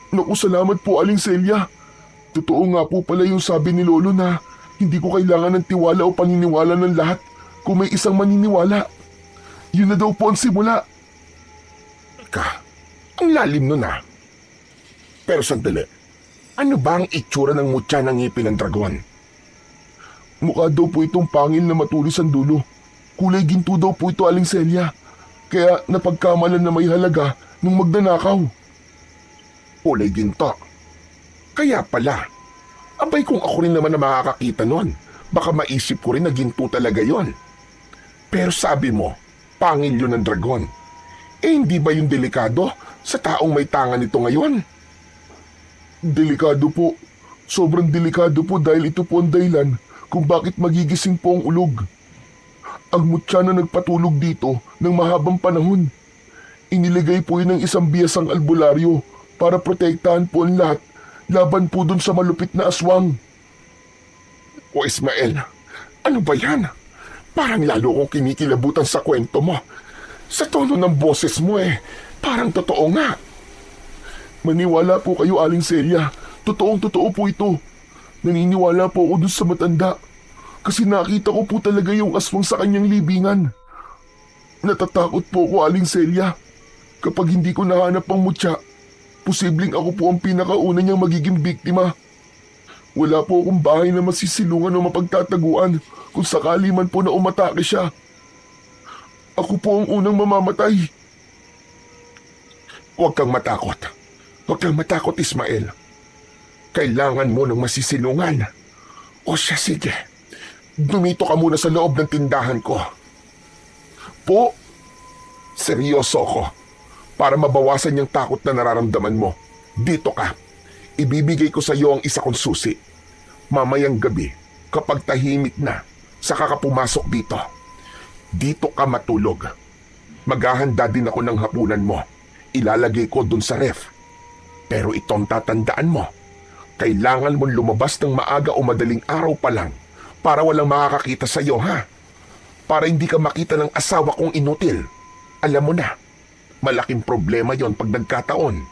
Naku, salamat po, Aling Celia. Totoo nga po pala yung sabi ni Lolo na hindi ko kailangan ng tiwala o paniniwala ng lahat kung may isang maniniwala. Yun na daw po ang simula. Ang lalim nun ah. Pero sandali, ano ba ang itsura ng mutya ng ngipin ng dragon? Mukha daw po itong pangil na matulis ang dulo. Kulay ginto daw po ito, Aling Celia. Kaya napagkamalan na may halaga nung magnanakaw. Kulay ginto. Kaya pala. Abay kung ako rin naman na makakakita nun, baka maisip ko rin na ginto talaga yon. Pero sabi mo, pangil yun ng dragon. Eh hindi ba yung delikado sa taong may tangan nito ngayon? Delikado po. Sobrang delikado po dahil ito po ang dahilan kung bakit magigising po ang ulog. Ang mutya na nagpatulog dito ng mahabang panahon. Inilagay po yun ng isang biyasang albularyo para protektahan po ang lahat laban po dun sa malupit na aswang. O Ismael, ano ba yan? Parang lalo kong kinikilabutan sa kwento mo. Sa tono ng boses mo parang totoo nga. Maniwala po kayo, Aling Celia. Totoong-totoo po ito. Naniniwala po ako dun sa matanda. Kasi nakita ko po talaga yung aswang sa kanyang libingan. Natatakot po ako, Aling Celia. Kapag hindi ko nahanap ang mutya, posibleng ako po ang pinakauna niyang magiging biktima. Wala po akong bahay na masisilungan o mapagtataguan kung sakali man po na umatake siya. Ako po ang unang mamamatay. Huwag kang matakot. Huwag kang matakot, Ismael. Kailangan mo ng masisilungan. O siya, sige. Dumito ka muna sa loob ng tindahan ko. po. Seryoso ako. Para mabawasan yung takot na nararamdaman mo. Dito ka. Ibibigay ko sa iyo ang isa kong susi. Mamayang gabi, kapag tahimik na, saka ka pumasok dito. Dito ka matulog. Maghahanda din ako ng hapunan mo. Ilalagay ko dun sa ref. Pero itong tatandaan mo, kailangan mong lumabas ng maaga o madaling araw pa lang para walang makakakita sa iyo, ha? Para hindi ka makita ng asawa kong inutil. Alam mo na, malaking problema yon pag nagkataon.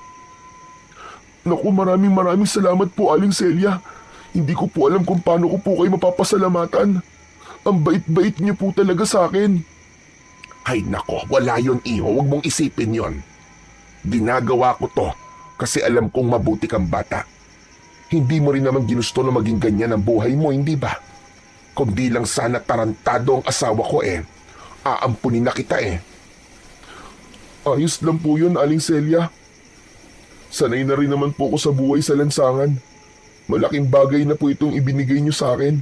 Naku, maraming salamat po, Aling Celia. Hindi ko po alam kung paano ko po kayo mapapasalamatan. Ang bait-bait niyo po talaga sa akin. Ay nako, wala yon iho. Huwag mong isipin yon. Ginagawa ko to kasi alam kong mabuti kang bata. Hindi mo rin naman ginusto na maging ganyan ang buhay mo, hindi ba? Kung di lang sana tarantado ang asawa ko aampunin na kita . Ayos lang po yun, Aling Celia. Sanay na rin naman po ako sa buhay sa lansangan. Malaking bagay na po itong ibinigay niyo sa akin.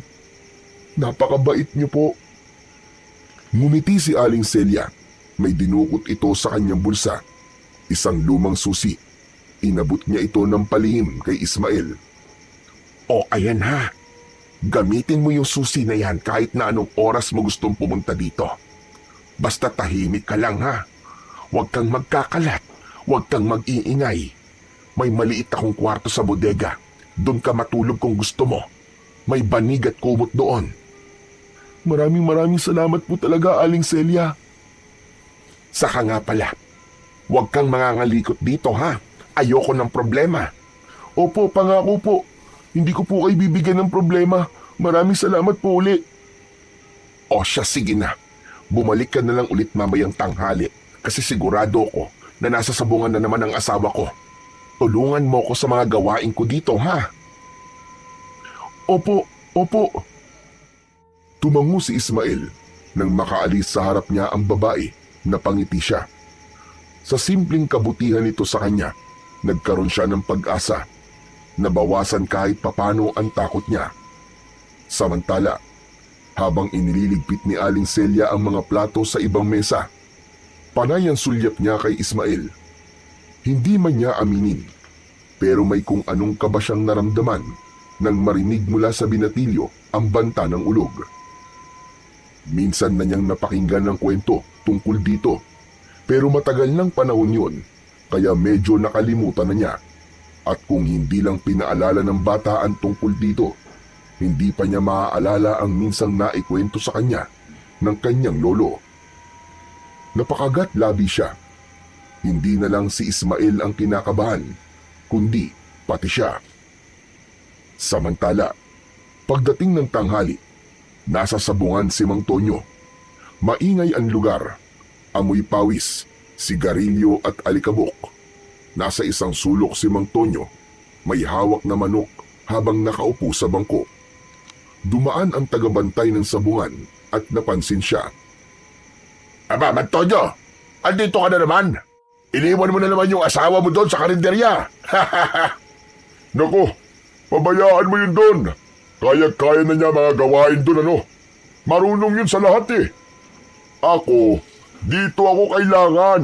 Napakabait niyo po. Ngumiti si Aling Celia. May dinukot ito sa kanyang bulsa. Isang lumang susi. Inabot niya ito ng palihim kay Ismael. O ayan ha. Gamitin mo yung susi na yan kahit na anong oras mo gustong pumunta dito. Basta tahimik ka lang ha. Huwag kang magkakalat. Huwag kang mag-iingay. May maliit akong kwarto sa bodega. Doon ka matulog kung gusto mo. May banig at kumot doon. Maraming salamat po talaga, Aling Celia. Saka nga pala, huwag kang mangangalikot dito ha. Ayoko ng problema. Opo, pangako po. Hindi ko po kayo bibigyan ng problema. Maraming salamat po uli. O siya, sige na. Bumalik ka na lang ulit mamayang tanghali kasi sigurado ko na nasa sabungan na naman ang asawa ko. Tulungan mo ko sa mga gawain ko dito, ha? Opo. Tumango si Ismael nang makaalis sa harap niya ang babae na pangiti siya. Sa simpleng kabutihan nito sa kanya, nagkaroon siya ng pag-asa. Nabawasan kahit papano ang takot niya. Samantala, habang inililigpit ni Aling Celia ang mga plato sa ibang mesa, panay ang sulyap niya kay Ismael. Hindi man niya aminin, pero may kung anong kaba siyang naramdaman nang marinig mula sa binatilyo ang banta ng ulog. Minsan na niyang napakinggan ng kwento tungkol dito, pero matagal ng panahon yun, kaya medyo nakalimutan na niya. At kung hindi lang pinaalala ng bata ang tungkol dito, hindi pa niya maaalala ang minsang naikwento sa kanya ng kanyang lolo. Napakagat labi siya. Hindi na lang si Ismael ang kinakabahan, kundi pati siya. Samantala, pagdating ng tanghali, nasa sabungan si Mang Tonyo. Maingay ang lugar, amoy pawis, sigarilyo at alikabok. Nasa isang sulok si Mang Tonyo, may hawak na manok habang nakaupo sa bangko. Dumaan ang tagabantay ng sabungan at napansin siya. Aba, Mang Tonyo, andito ka na naman. Iniwan mo na naman yung asawa mo doon sa karinderya. Naku, pabayaan mo yun doon. Kaya-kaya na niya mga gawain doon, ano. Marunong yun sa lahat eh. Ako, dito ako kailangan.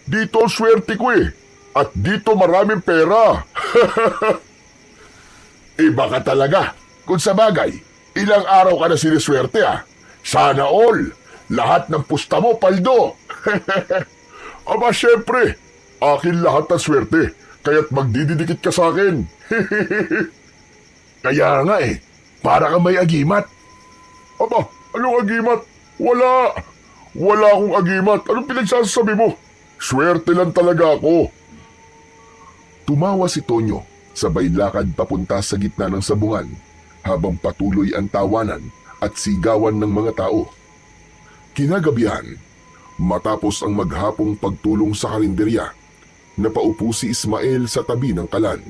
Dito ang swerte ko eh. At dito maraming pera. Iba ka talaga. Kung sa bagay, ilang araw ka na siniswerte ah. Sana all. Lahat ng pusta mo, paldo. Aba, syempre. Akin lahat ng swerte. Kaya't magdididikit ka sa akin. Kaya nga eh. Para kang may agimat. Aba, anong agimat? Wala. Wala akong agimat. Anong pinagsasabi mo? Swerte lang talaga ako. Tumawa si Tonyo, sabay lakad papunta sa gitna ng sabungan habang patuloy ang tawanan at sigawan ng mga tao. Kinagabihan, matapos ang maghapong pagtulong sa karinderya, napaupo si Ismael sa tabi ng kalan.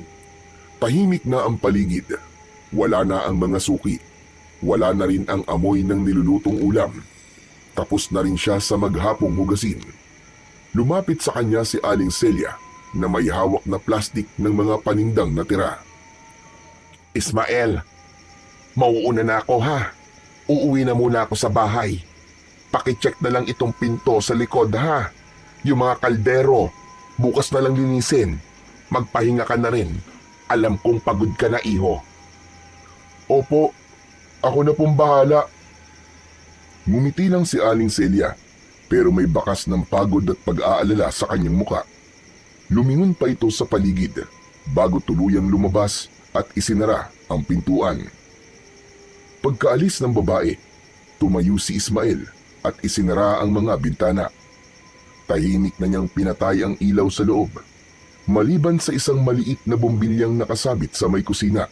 Tahimik na ang paligid. Wala na ang mga suki. Wala na rin ang amoy ng nilulutong ulam. Tapos na rin siya sa maghapong hugasin. Lumapit sa kanya si Aling Celia na may hawak na plastik ng mga panindang natira. Ismael, mauuna na ako ha. Uuwi na muna ako sa bahay. Pakicheck na lang itong pinto sa likod ha. Yung mga kaldero, bukas na lang linisin. Magpahinga ka na rin. Alam kong pagod ka na, iho. Opo, ako na pong bahala. Ngumiti lang si Aling Celia, pero may bakas ng pagod at pag-aalala sa kanyang muka. Lumingon pa ito sa paligid bago tuluyang lumabas at isinara ang pintuan. Pagkaalis ng babae, tumayo si Ismael at isinara ang mga bintana. Tahimik na niyang pinatay ang ilaw sa loob, maliban sa isang maliit na bombilyang nakasabit sa may kusina.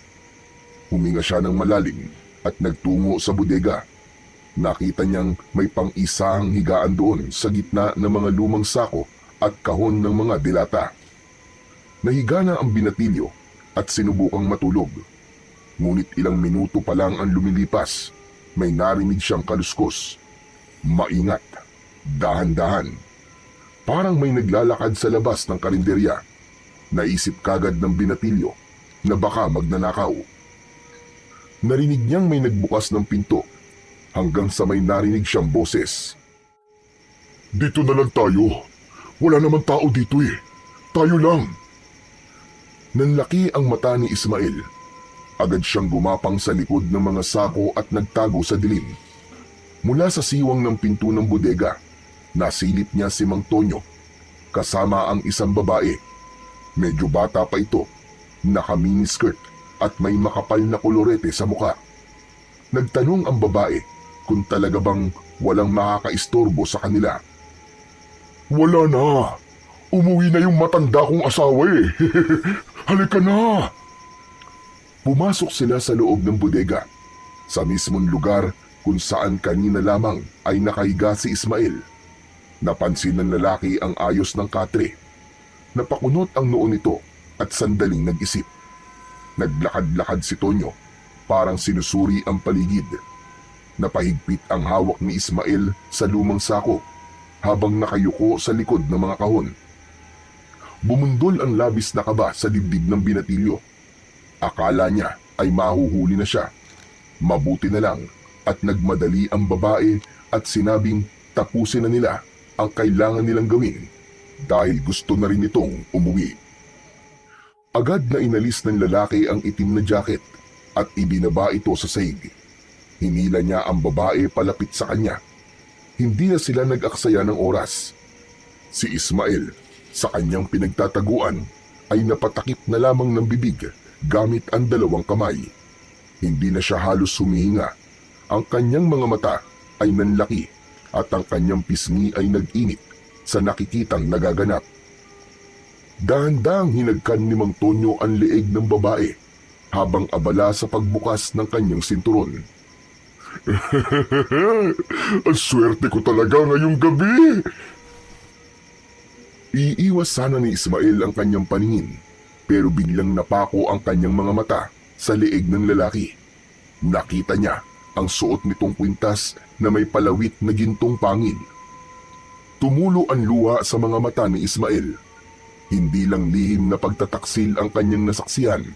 Huminga siya ng malalim at nagtungo sa bodega. Nakita niyang may pang-isahang higaan doon sa gitna ng mga lumang sako at kahon ng mga dilata. Nahiga na ang binatilyo at sinubukang matulog. Ngunit ilang minuto pa lang ang lumilipas, may narinig siyang kaluskos. Maingat, dahan-dahan. Parang may naglalakad sa labas ng karinderya. Naisip kagad ng binatilyo na baka magnanakaw. Narinig niyang may nagbukas ng pinto hanggang sa may narinig siyang boses. Dito na lang tayo. Wala naman tao dito eh. Tayo lang. Nanlaki ang mata ni Ismael. Agad siyang gumapang sa likod ng mga sako at nagtago sa dilim. Mula sa siwang ng pinto ng bodega, nasilip niya si Mang Tonyo kasama ang isang babae. Medyo bata pa ito, naka-miniskirt at may makapal na kolorete sa muka. Nagtanong ang babae kung talaga bang walang makakaistorbo sa kanila. Wala na. Umuwi na yung matanda kong asawa eh. Halika na. Pumasok sila sa loob ng bodega, sa mismong lugar kung saan kanina lamang ay nakahiga si Ismael. Napansin ng lalaki ang ayos ng katre. Napakunot ang noo nito at sandaling nag-isip. Naglakad-lakad si Tonyo, parang sinusuri ang paligid. Napahigpit ang hawak ni Ismael sa lumang sako habang nakayuko sa likod ng mga kahon. Bumundol ang labis na kaba sa dibdib ng binatilyo. Akala niya ay mahuhuli na siya. Mabuti na lang at nagmadali ang babae at sinabing tapusin na nila ang kailangan nilang gawin dahil gusto na rin itong umuwi. Agad na inalis ng lalaki ang itim na jacket at ibinaba ito sa sahig. Hinila niya ang babae palapit sa kanya. Hindi na sila nag-aksaya ng oras. Si Ismael, sa kanyang pinagtataguan, ay napatakip na lamang ng bibig gamit ang dalawang kamay. Hindi na siya halos humihinga. Ang kanyang mga mata ay nanlaki at ang kanyang pisngi ay nag-init sa nakikitang nagaganap. Dahan-dahang hinagkan ni Mang Tonyo ang leeg ng babae habang abala sa pagbukas ng kanyang sinturon. Ang swerte ko talaga ngayong gabi. Iiwas sana ni Ismael ang kanyang paningin, pero biglang napako ang kanyang mga mata sa leeg ng lalaki. Nakita niya ang suot nitong kwintas na may palawit na gintong pangil. Tumulo ang luha sa mga mata ni Ismael. Hindi lang lihim na pagtataksil ang kanyang nasaksihan,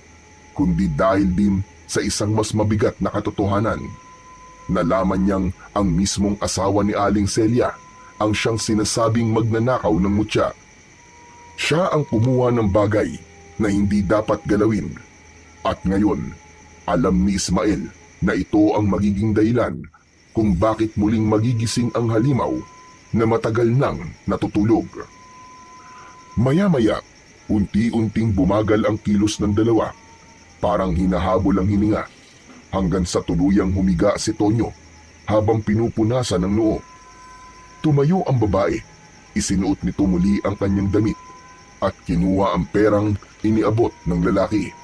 kundi dahil din sa isang mas mabigat na katotohanan. Nalaman niyang ang mismong asawa ni Aling Celia ang siyang sinasabing magnanakaw ng mutya. Siya ang kumuha ng bagay na hindi dapat galawin. At ngayon, alam ni Ismael na ito ang magiging dahilan kung bakit muling magigising ang halimaw na matagal nang natutulog. Maya-maya, unti-unting bumagal ang kilos ng dalawa, parang hinahabol ang hininga, hanggang sa tuluyang humiga si Tonyo habang pinupunasan ng noo. Tumayo ang babae, isinuot nito muli ang kanyang damit at kinuha ang perang iniabot ng lalaki.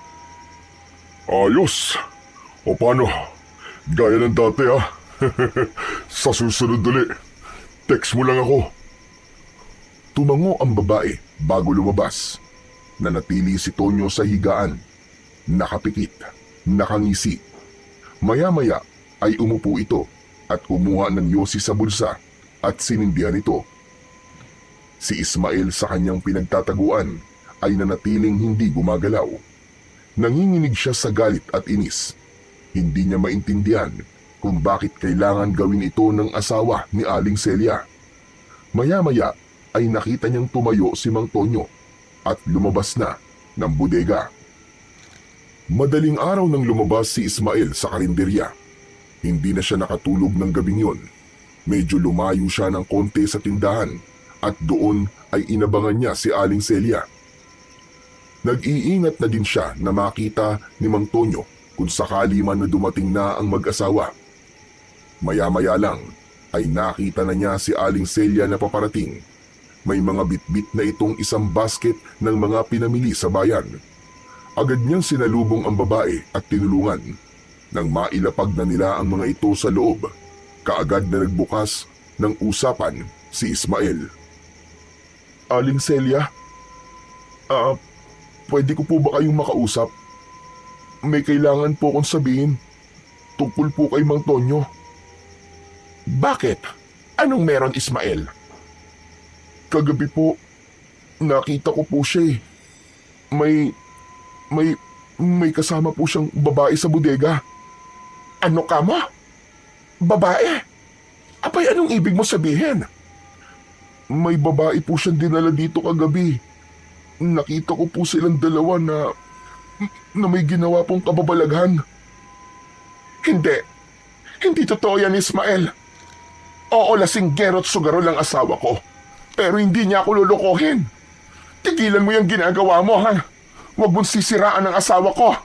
Ayos! O paano? Gaya ng dati ha? Sa susunod ulit, text mo lang ako. Tumango ang babae bago lumabas. Nanatili si Tonyo sa higaan, nakapikit, nakangisi. Maya-maya ay umupo ito at kumuha ng yosi sa bulsa at sinindihan ito. Si Ismael sa kanyang pinagtataguan ay nanatiling hindi gumagalaw. Nanginginig siya sa galit at inis. Hindi niya maintindihan kung bakit kailangan gawin ito ng asawa ni Aling Celia. Maya-maya ay nakita niyang tumayo si Mang Tonyo at lumabas na ng bodega. Madaling araw nang lumabas si Ismael sa karinderya. Hindi na siya nakatulog ng gabing yun. Medyo lumayo siya ng konti sa tindahan at doon ay inabangan niya si Aling Celia. Nag-iingat na din siya na makita ni Mang Tonyo kung sakali man na dumating na ang mag-asawa. Maya-maya lang ay nakita na niya si Aling Celia na paparating. May mga bitbit na itong isang basket ng mga pinamili sa bayan. Agad niyang sinalubong ang babae at tinulungan. Nang mailapag na nila ang mga ito sa loob, kaagad na nagbukas ng usapan si Ismael. Aling Celia, pwede ko po ba kayong makausap? May kailangan po akong sabihin tungkol po kay Mang Tonyo. Bakit? Anong meron, Ismael? Kagabi po, nakita ko po siya eh. May kasama po siyang babae sa bodega. Ano ka mo? Babae? Abay, anong ibig mo sabihin? May babae po siyang dinala dito kagabi. Nakita ko po silang dalawa na may ginawa pong kababalaghan. Hindi. Hindi totoo yan, Ismael. Oo, lasinggero at sugaro lang asawa ko. Pero hindi niya ako lulukohin. Tigilan mo yung ginagawa mo, ha? Huwag mong sisiraan ang asawa ko.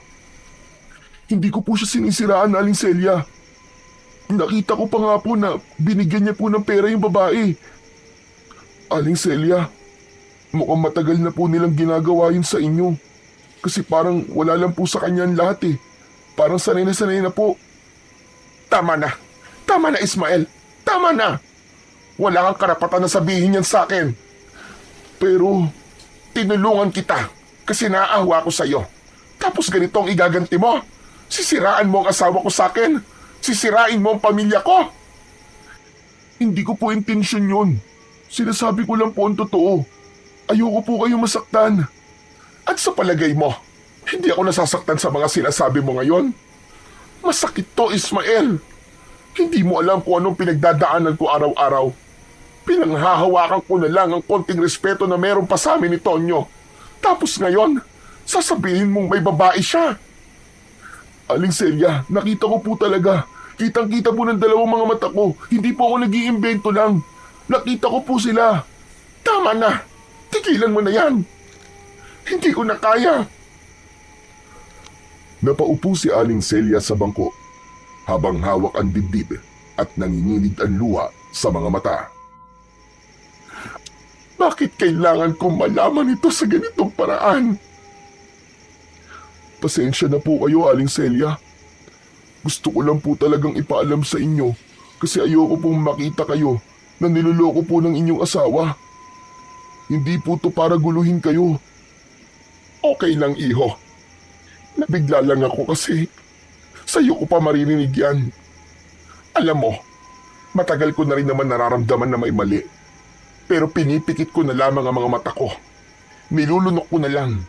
Hindi ko po siya sinisiraan, Aling Celia. Nakita ko pa nga po na binigyan niya po ng pera yung babae. Aling Celia, mukhang matagal na po nilang ginagawa yun sa inyo. Kasi parang wala lang po sa kanya ang lahat eh. Parang sanay na po. Tama na. Tama na, Ismael. Tama na. Wala kang karapatan na sabihin yan sa akin. Pero, tinulungan kita kasi naaawa ko sa'yo. Tapos ganito ang igaganti mo. Sisiraan mo ang asawa ko sa akin. Sisirain mo ang pamilya ko. Hindi ko po intensyon yun. Sinasabi ko lang po ang totoo. Ayoko po kayong masaktan. At sa palagay mo, hindi ako nasasaktan sa mga sinasabi mo ngayon? Masakit to, Ismael. Hindi mo alam kung anong pinagdadaanan ko araw-araw. Pinanghahawakan ko na lang ang konting respeto na meron pa sa amin ni Tonyo. Tapos ngayon, sasabihin mong may babae siya. Aling Celia, nakita ko po talaga. Kitang-kita po ng dalawang mga mata ko. Hindi po ako nag-iimbento lang. Nakita ko po sila. Tama na. Tigilan mo na yan. Hindi ko na kaya. Napaupo si Aling Celia sa bangko habang hawak ang dibdib at nanginginig ang luha sa mga mata. Bakit kailangan kong malaman ito sa ganitong paraan? Pasensya na po kayo, Aling Celia. Gusto ko lang po talagang ipaalam sa inyo kasi ayoko pong makita kayo na niloloko po ng inyong asawa. Hindi po to para guluhin kayo. Okay lang, iho. Nabigla lang ako kasi sa'yo ko pa maririnig yan. Alam mo, matagal ko na rin naman nararamdaman na may mali. Pero pinipikit ko na lamang ang mga mata ko. Nilulunok ko na lang.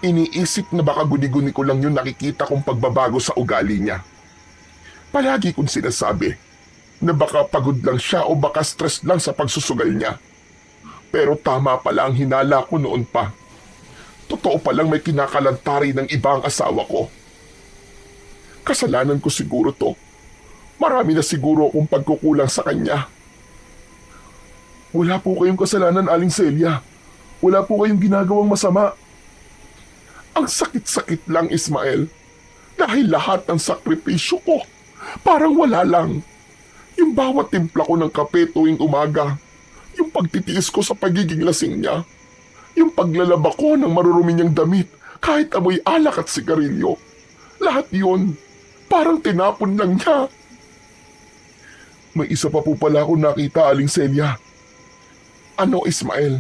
Iniisip na baka guni-guni ko lang yung nakikita kong pagbabago sa ugali niya. Palagi kong sinasabi na baka pagod lang siya o baka stress lang sa pagsusugal niya. Pero tama pala ang hinala ko noon pa. Totoo palang may kinakalantari ng ibang asawa ko. Kasalanan ko siguro to. Marami na siguro akong pagkukulang sa kanya. Wala po kayong kasalanan, Aling Celia. Wala po kayong ginagawang masama. Ang sakit-sakit lang, Ismael. Dahil lahat ng sakripisyo ko, parang wala lang. Yung bawat timpla ko ng kape tuwing umaga, yung pagtitiis ko sa pagiging lasing niya, yung paglalaba ko ng marurumi niyang damit kahit amoy alak at sigarilyo. Lahat yun, parang tinapon lang niya. May isa pa po pala akong nakita, Aling Celia. Ano, Ismael?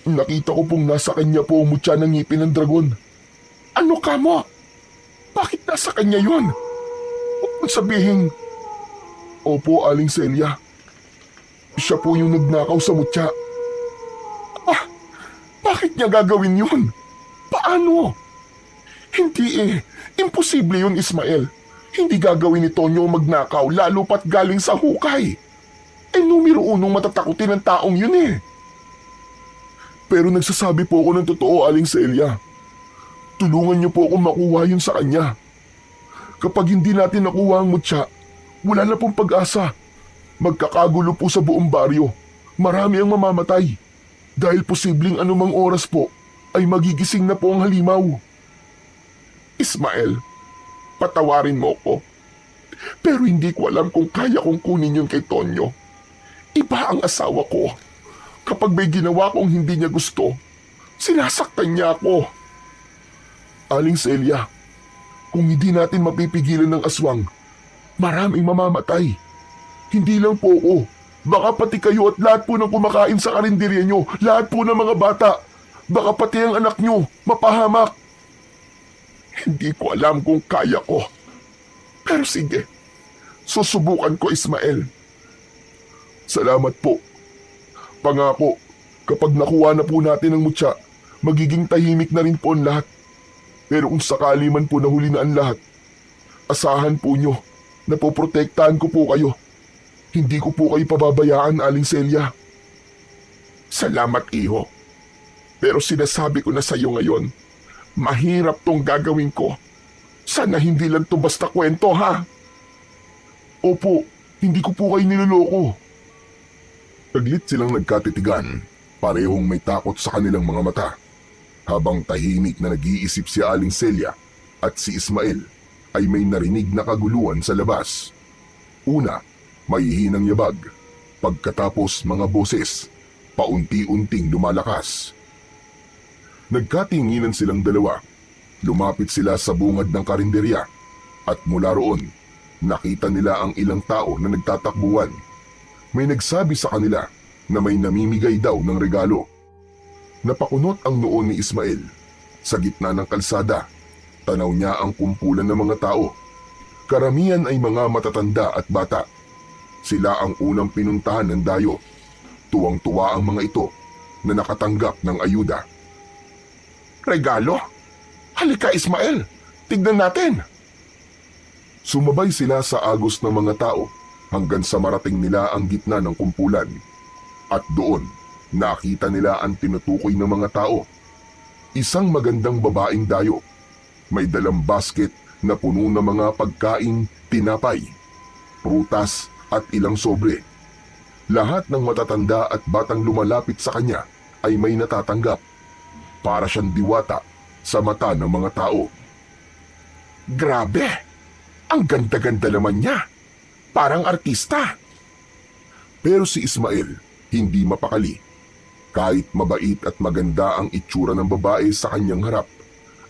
Nakita ko pong nasa kanya po ang mutya ng ngipin ng dragon. Ano ka mo? Bakit nasa kanya yun? Huwag mong sabihin. Opo, Aling Celia. Siya po yung nagnakaw sa mutya. Bakit niya gagawin yun? Paano? Hindi eh. Imposible yun, Ismael. Hindi gagawin ni Tonyo ang magnakaw lalo pat galing sa hukay. Numero unong matatakutin ng taong yun eh. Pero nagsasabi po ako ng totoo, Aling Celia. Tulungan niyo po akong makuha yun sa kanya. Kapag hindi natin nakuha ang mutya, wala na pong pag-asa. Magkakagulo po sa buong baryo. Marami ang mamamatay. Dahil posibleng anumang oras po ay magigising na po ang halimaw. Ismael, patawarin mo ko. Pero hindi ko alam kung kaya kong kunin yun kay Tonyo. Iba ang asawa ko. Kapag may ginawa kong hindi niya gusto, sinasaktan niya ako. Aling Celia, kung hindi natin mapipigilan ng aswang, maraming mamamatay. Hindi lang po ako. Baka pati kayo at lahat po ng kumakain sa karinderya nyo, lahat po ng mga bata. Baka pati ang anak nyo, mapahamak. Hindi ko alam kung kaya ko. Pero sige, susubukan ko, Ismael. Salamat po. Pangako, kapag nakuha na po natin ang mutya, magiging tahimik na rin po ang lahat. Pero kung sakali man po nahuli na ang lahat, asahan po nyo na poprotektahan ko po kayo. Hindi ko po kayo pababayaan, Aling Celia. Salamat, iho. Pero sinasabi ko na sa iyo ngayon, mahirap tong gagawin ko. Sana hindi lang to basta kwento, ha? Opo, hindi ko po kayo niloloko. Saglit silang nagkatitigan, parehong may takot sa kanilang mga mata. Habang tahimik na nag-iisip si Aling Celia at si Ismael ay may narinig na kaguluhan sa labas. Una, may hinang yabag. Pagkatapos mga boses, paunti-unting lumalakas. Nagkatinginan silang dalawa. Lumapit sila sa bungad ng karinderya at mula roon, nakita nila ang ilang tao na nagtatakbuhan. May nagsabi sa kanila na may namimigay daw ng regalo. Napakunot ang noon ni Ismael. Sa gitna ng kalsada, tanaw niya ang kumpulan ng mga tao. Karamihan ay mga matatanda at bata. Sila ang unang pinuntahan ng dayo. Tuwang-tuwa ang mga ito na nakatanggap ng ayuda. Regalo? Halika, Ismael, tignan natin. Sumabay sila sa agos ng mga tao hanggang sa marating nila ang gitna ng kumpulan. At doon, nakita nila ang tinutukoy ng mga tao. Isang magandang babaeng dayo. May dalang basket na puno ng mga pagkain, tinapay, prutas at ilang sobre. Lahat ng matatanda at batang lumalapit sa kanya ay may natatanggap. Para siyang diwata sa mata ng mga tao. Grabe! Ang ganda-ganda naman niya. Parang artista. Pero si Ismael hindi mapakali. Kahit mabait at maganda ang itsura ng babae sa kanyang harap,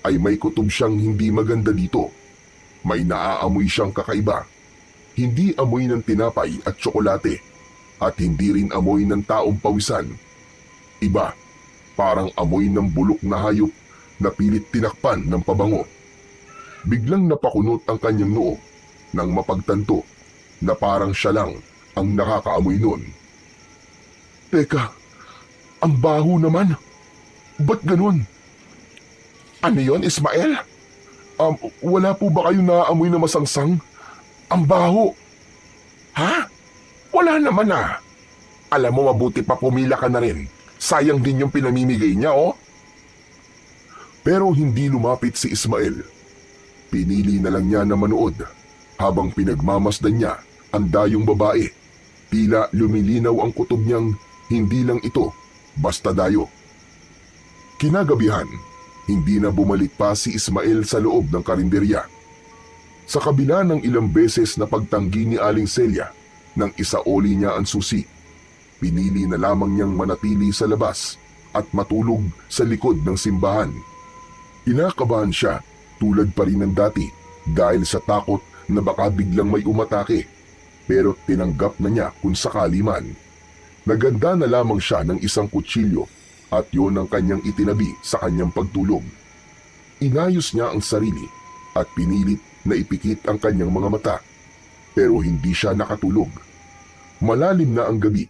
ay may kutob siyang hindi maganda dito. May naaamoy siyang kakaiba. Hindi amoy ng tinapay at tsokolate, at hindi rin amoy ng taong pawisan. Iba, parang amoy ng bulok na hayop na pilit tinakpan ng pabango. Biglang napakunot ang kanyang noo nang mapagtanto na parang siya lang ang nakakaamoy nun. Teka, ang baho naman. Ba't ganun? Ano yon, Ismael? Wala po ba kayong naaamoy na masangsang? Ang baho. Ha? Wala naman ah. Alam mo, mabuti pa pumila ka na rin. Sayang din yung pinamimigay niya, oh. Pero hindi lumapit si Ismael. Pinili na lang niya na manood habang pinagmamasdan niya ang dayong babae. Tila lumilinaw ang kutob niyang hindi lang ito basta dayo. Kinagabihan, hindi na bumalik pa si Ismael sa loob ng karinderya. Sa kabila ng ilang beses na pagtanggi ni Aling Celia nang isaoli niya ang susi, pinili na lamang niyang manatili sa labas at matulog sa likod ng simbahan. Kinakabahan siya tulad pa rin ng dati dahil sa takot na baka biglang may umatake, pero tinanggap na niya kung sakali man. Naganda na lamang siya ng isang kutsilyo at yun ang kanyang itinabi sa kanyang pagtulog. Inayos niya ang sarili at pinilit na ipikit ang kanyang mga mata, pero hindi siya nakatulog. Malalim na ang gabi,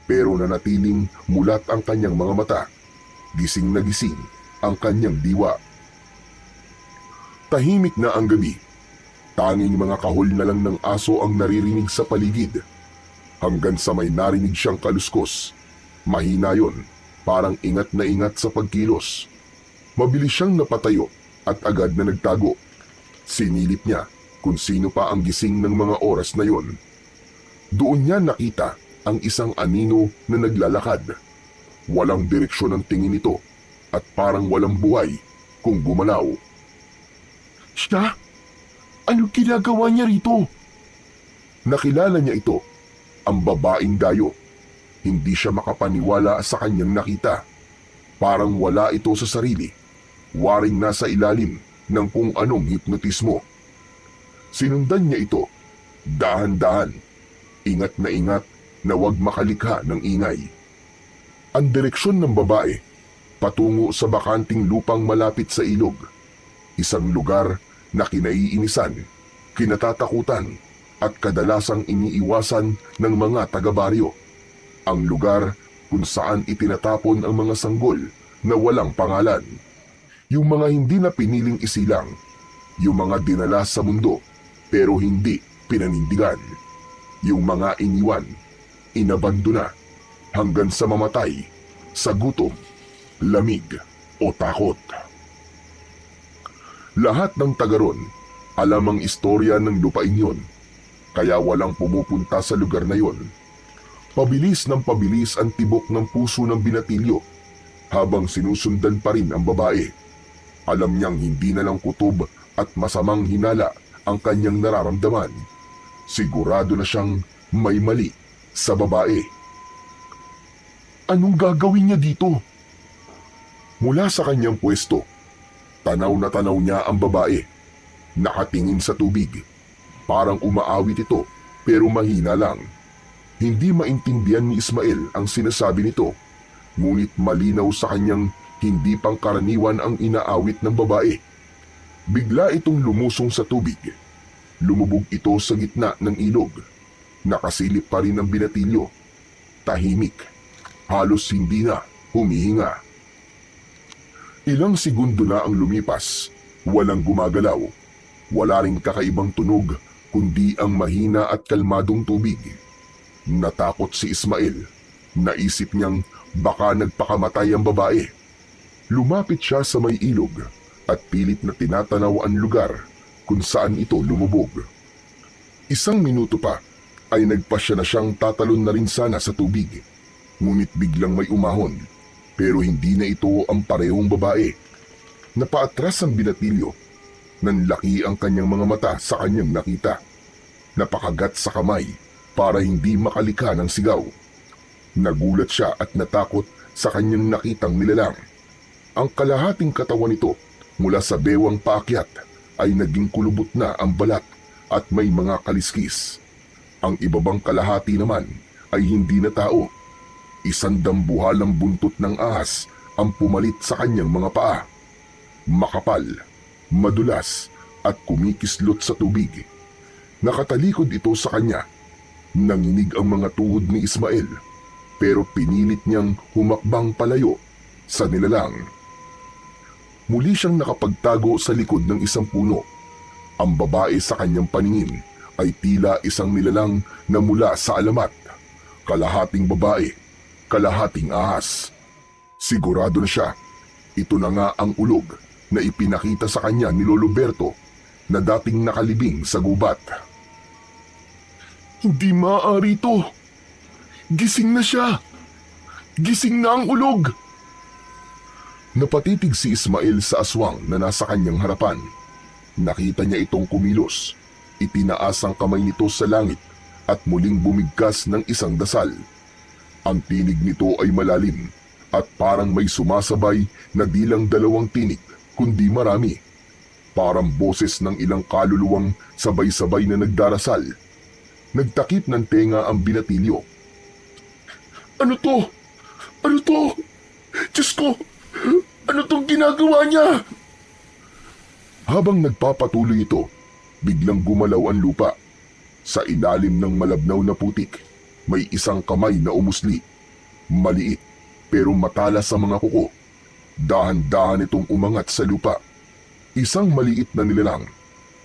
pero nanatiling mulat ang kanyang mga mata. Gising na gising ang kanyang diwa. Tahimik na ang gabi. Tanging mga kahol na lang ng aso ang naririnig sa paligid. Hanggang sa may narinig siyang kaluskos. Mahina yon, parang ingat na ingat sa pagkilos. Mabilis siyang napatayo at agad na nagtago. Sinilip niya kung sino pa ang gising ng mga oras na yon. Doon niya nakita ang isang anino na naglalakad. Walang direksyon ang tingin nito at parang walang buhay kung gumalaw. Siya? Anong ginagawa niya rito? Nakilala niya ito, ang babaeng dayo. Hindi siya makapaniwala sa kanyang nakita. Parang wala ito sa sarili, waring nasa ilalim ng kung anong hipnotismo. Sinundan niya ito, dahan-dahan, ingat na huwag makalikha ng ingay. Ang direksyon ng babae, patungo sa bakanting lupang malapit sa ilog. Isang lugar na kinaiinisan, kinatatakutan at kadalasang iniiwasan ng mga taga-baryo. Ang lugar kung saan itinatapon ang mga sanggol na walang pangalan. Yung mga hindi na piniling isilang, yung mga dinala sa mundo pero hindi pinanindigan. Yung mga iniwan, inabandona hanggang sa mamatay sa gutom, lamig o takot. Lahat ng taga ron alam ang istorya ng lupain yon, kaya walang pumupunta sa lugar na yon. Pabilis ng pabilis ang tibok ng puso ng binatilyo habang sinusundan pa rin ang babae. Alam niyang hindi na lang kutob at masamang hinala ang kanyang nararamdaman. Sigurado na siyang may mali sa babae. Anong gagawin niya dito? Mula sa kanyang pwesto, tanaw na tanaw niya ang babae. Nakatingin sa tubig. Parang umaawit ito pero mahina lang. Hindi maintindihan ni Ismael ang sinasabi nito, ngunit malinaw sa kanyang hindi pangkaraniwan ang inaawit ng babae. Bigla itong lumusong sa tubig. Lumubog ito sa gitna ng ilog. Nakasilip pa rin ang binatilyo. Tahimik. Halos hindi na humihinga. Ilang segundo na ang lumipas. Walang gumagalaw. Wala ring kakaibang tunog kundi ang mahina at kalmadong tubig. Natakot si Ismael. Naisip niyang baka nagpakamatay ang babae. Lumapit siya sa may ilog at pilit na tinatanaw ang lugar kung saan ito lumubog. Isang minuto pa ay nagpasya na siyang tatalon na rin sana sa tubig. Ngunit biglang may umahon, pero hindi na ito ang parehong babae. Napaatras ang binatilyo. Nanlaki ang kanyang mga mata sa kanyang nakita. Napakagat sa kamay para hindi makalika ng sigaw. Nagulat siya at natakot sa kanyang nakitang nilalang. Ang kalahating katawan nito mula sa bewang paakyat ay naging kulubot na ang balat at may mga kaliskis. Ang ibabang kalahati naman ay hindi na tao. Isang dambuhalang buntot ng ahas ang pumalit sa kanyang mga paa. Makapal, madulas at kumikislot sa tubig. Nakatalikod ito sa kanya. Nanginig ang mga tuhod ni Ismael pero pinilit niyang humakbang palayo sa nilalang. Muli siyang nakapagtago sa likod ng isang puno. Ang babae sa kanyang paningin ay tila isang nilalang na mula sa alamat. Kalahating babae, kalahating ahas. Sigurado na siya, ito na nga ang ulog na ipinakita sa kanya ni Lolo Berto na dating nakalibing sa gubat. Hindi maaari ito. Gising na siya. Gising na ang ulog. Napatitig si Ismael sa aswang na nasa kanyang harapan. Nakita niya itong kumilos. Itinaas ang kamay nito sa langit at muling bumigkas ng isang dasal. Ang tinig nito ay malalim at parang may sumasabay na di lang dalawang tinig kundi marami. Parang boses ng ilang kaluluwang sabay-sabay na nagdarasal. Nagtakip ng tenga ang binatilyo. Ano to? Ano to? Diyos ko! Ano tong ginagawa niya? Habang nagpapatuloy ito, biglang gumalaw ang lupa. Sa ilalim ng malabnaw na putik, may isang kamay na umusli. Maliit pero matalas sa mga kuko. Dahan-dahan itong umangat sa lupa. Isang maliit na nilalang,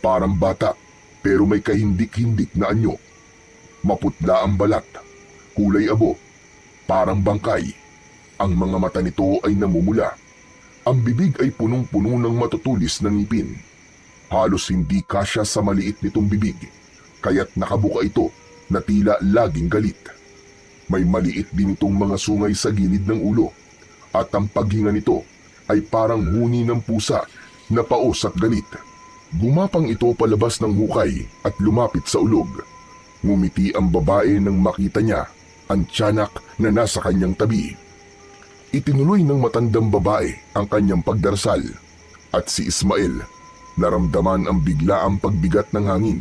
parang bata, pero may kahindik-hindik na anyo. Maputla ang balat, kulay abo, parang bangkay. Ang mga mata nito ay namumula. Ang bibig ay punong-puno ng matutulis na ngipin. Halos hindi kasya sa maliit nitong bibig, kaya't nakabuka ito na tila laging galit. May maliit din itong mga sungay sa gilid ng ulo, at ang paghinga nito ay parang huni ng pusa na paos at galit. Gumapang ito palabas ng hukay at lumapit sa ulog. Ngumiti ang babae nang makita niya ang tiyanak na nasa kanyang tabi. Itinuloy ng matandang babae ang kanyang pagdarasal, at si Ismael naramdaman ang biglaang pagbigat ng hangin.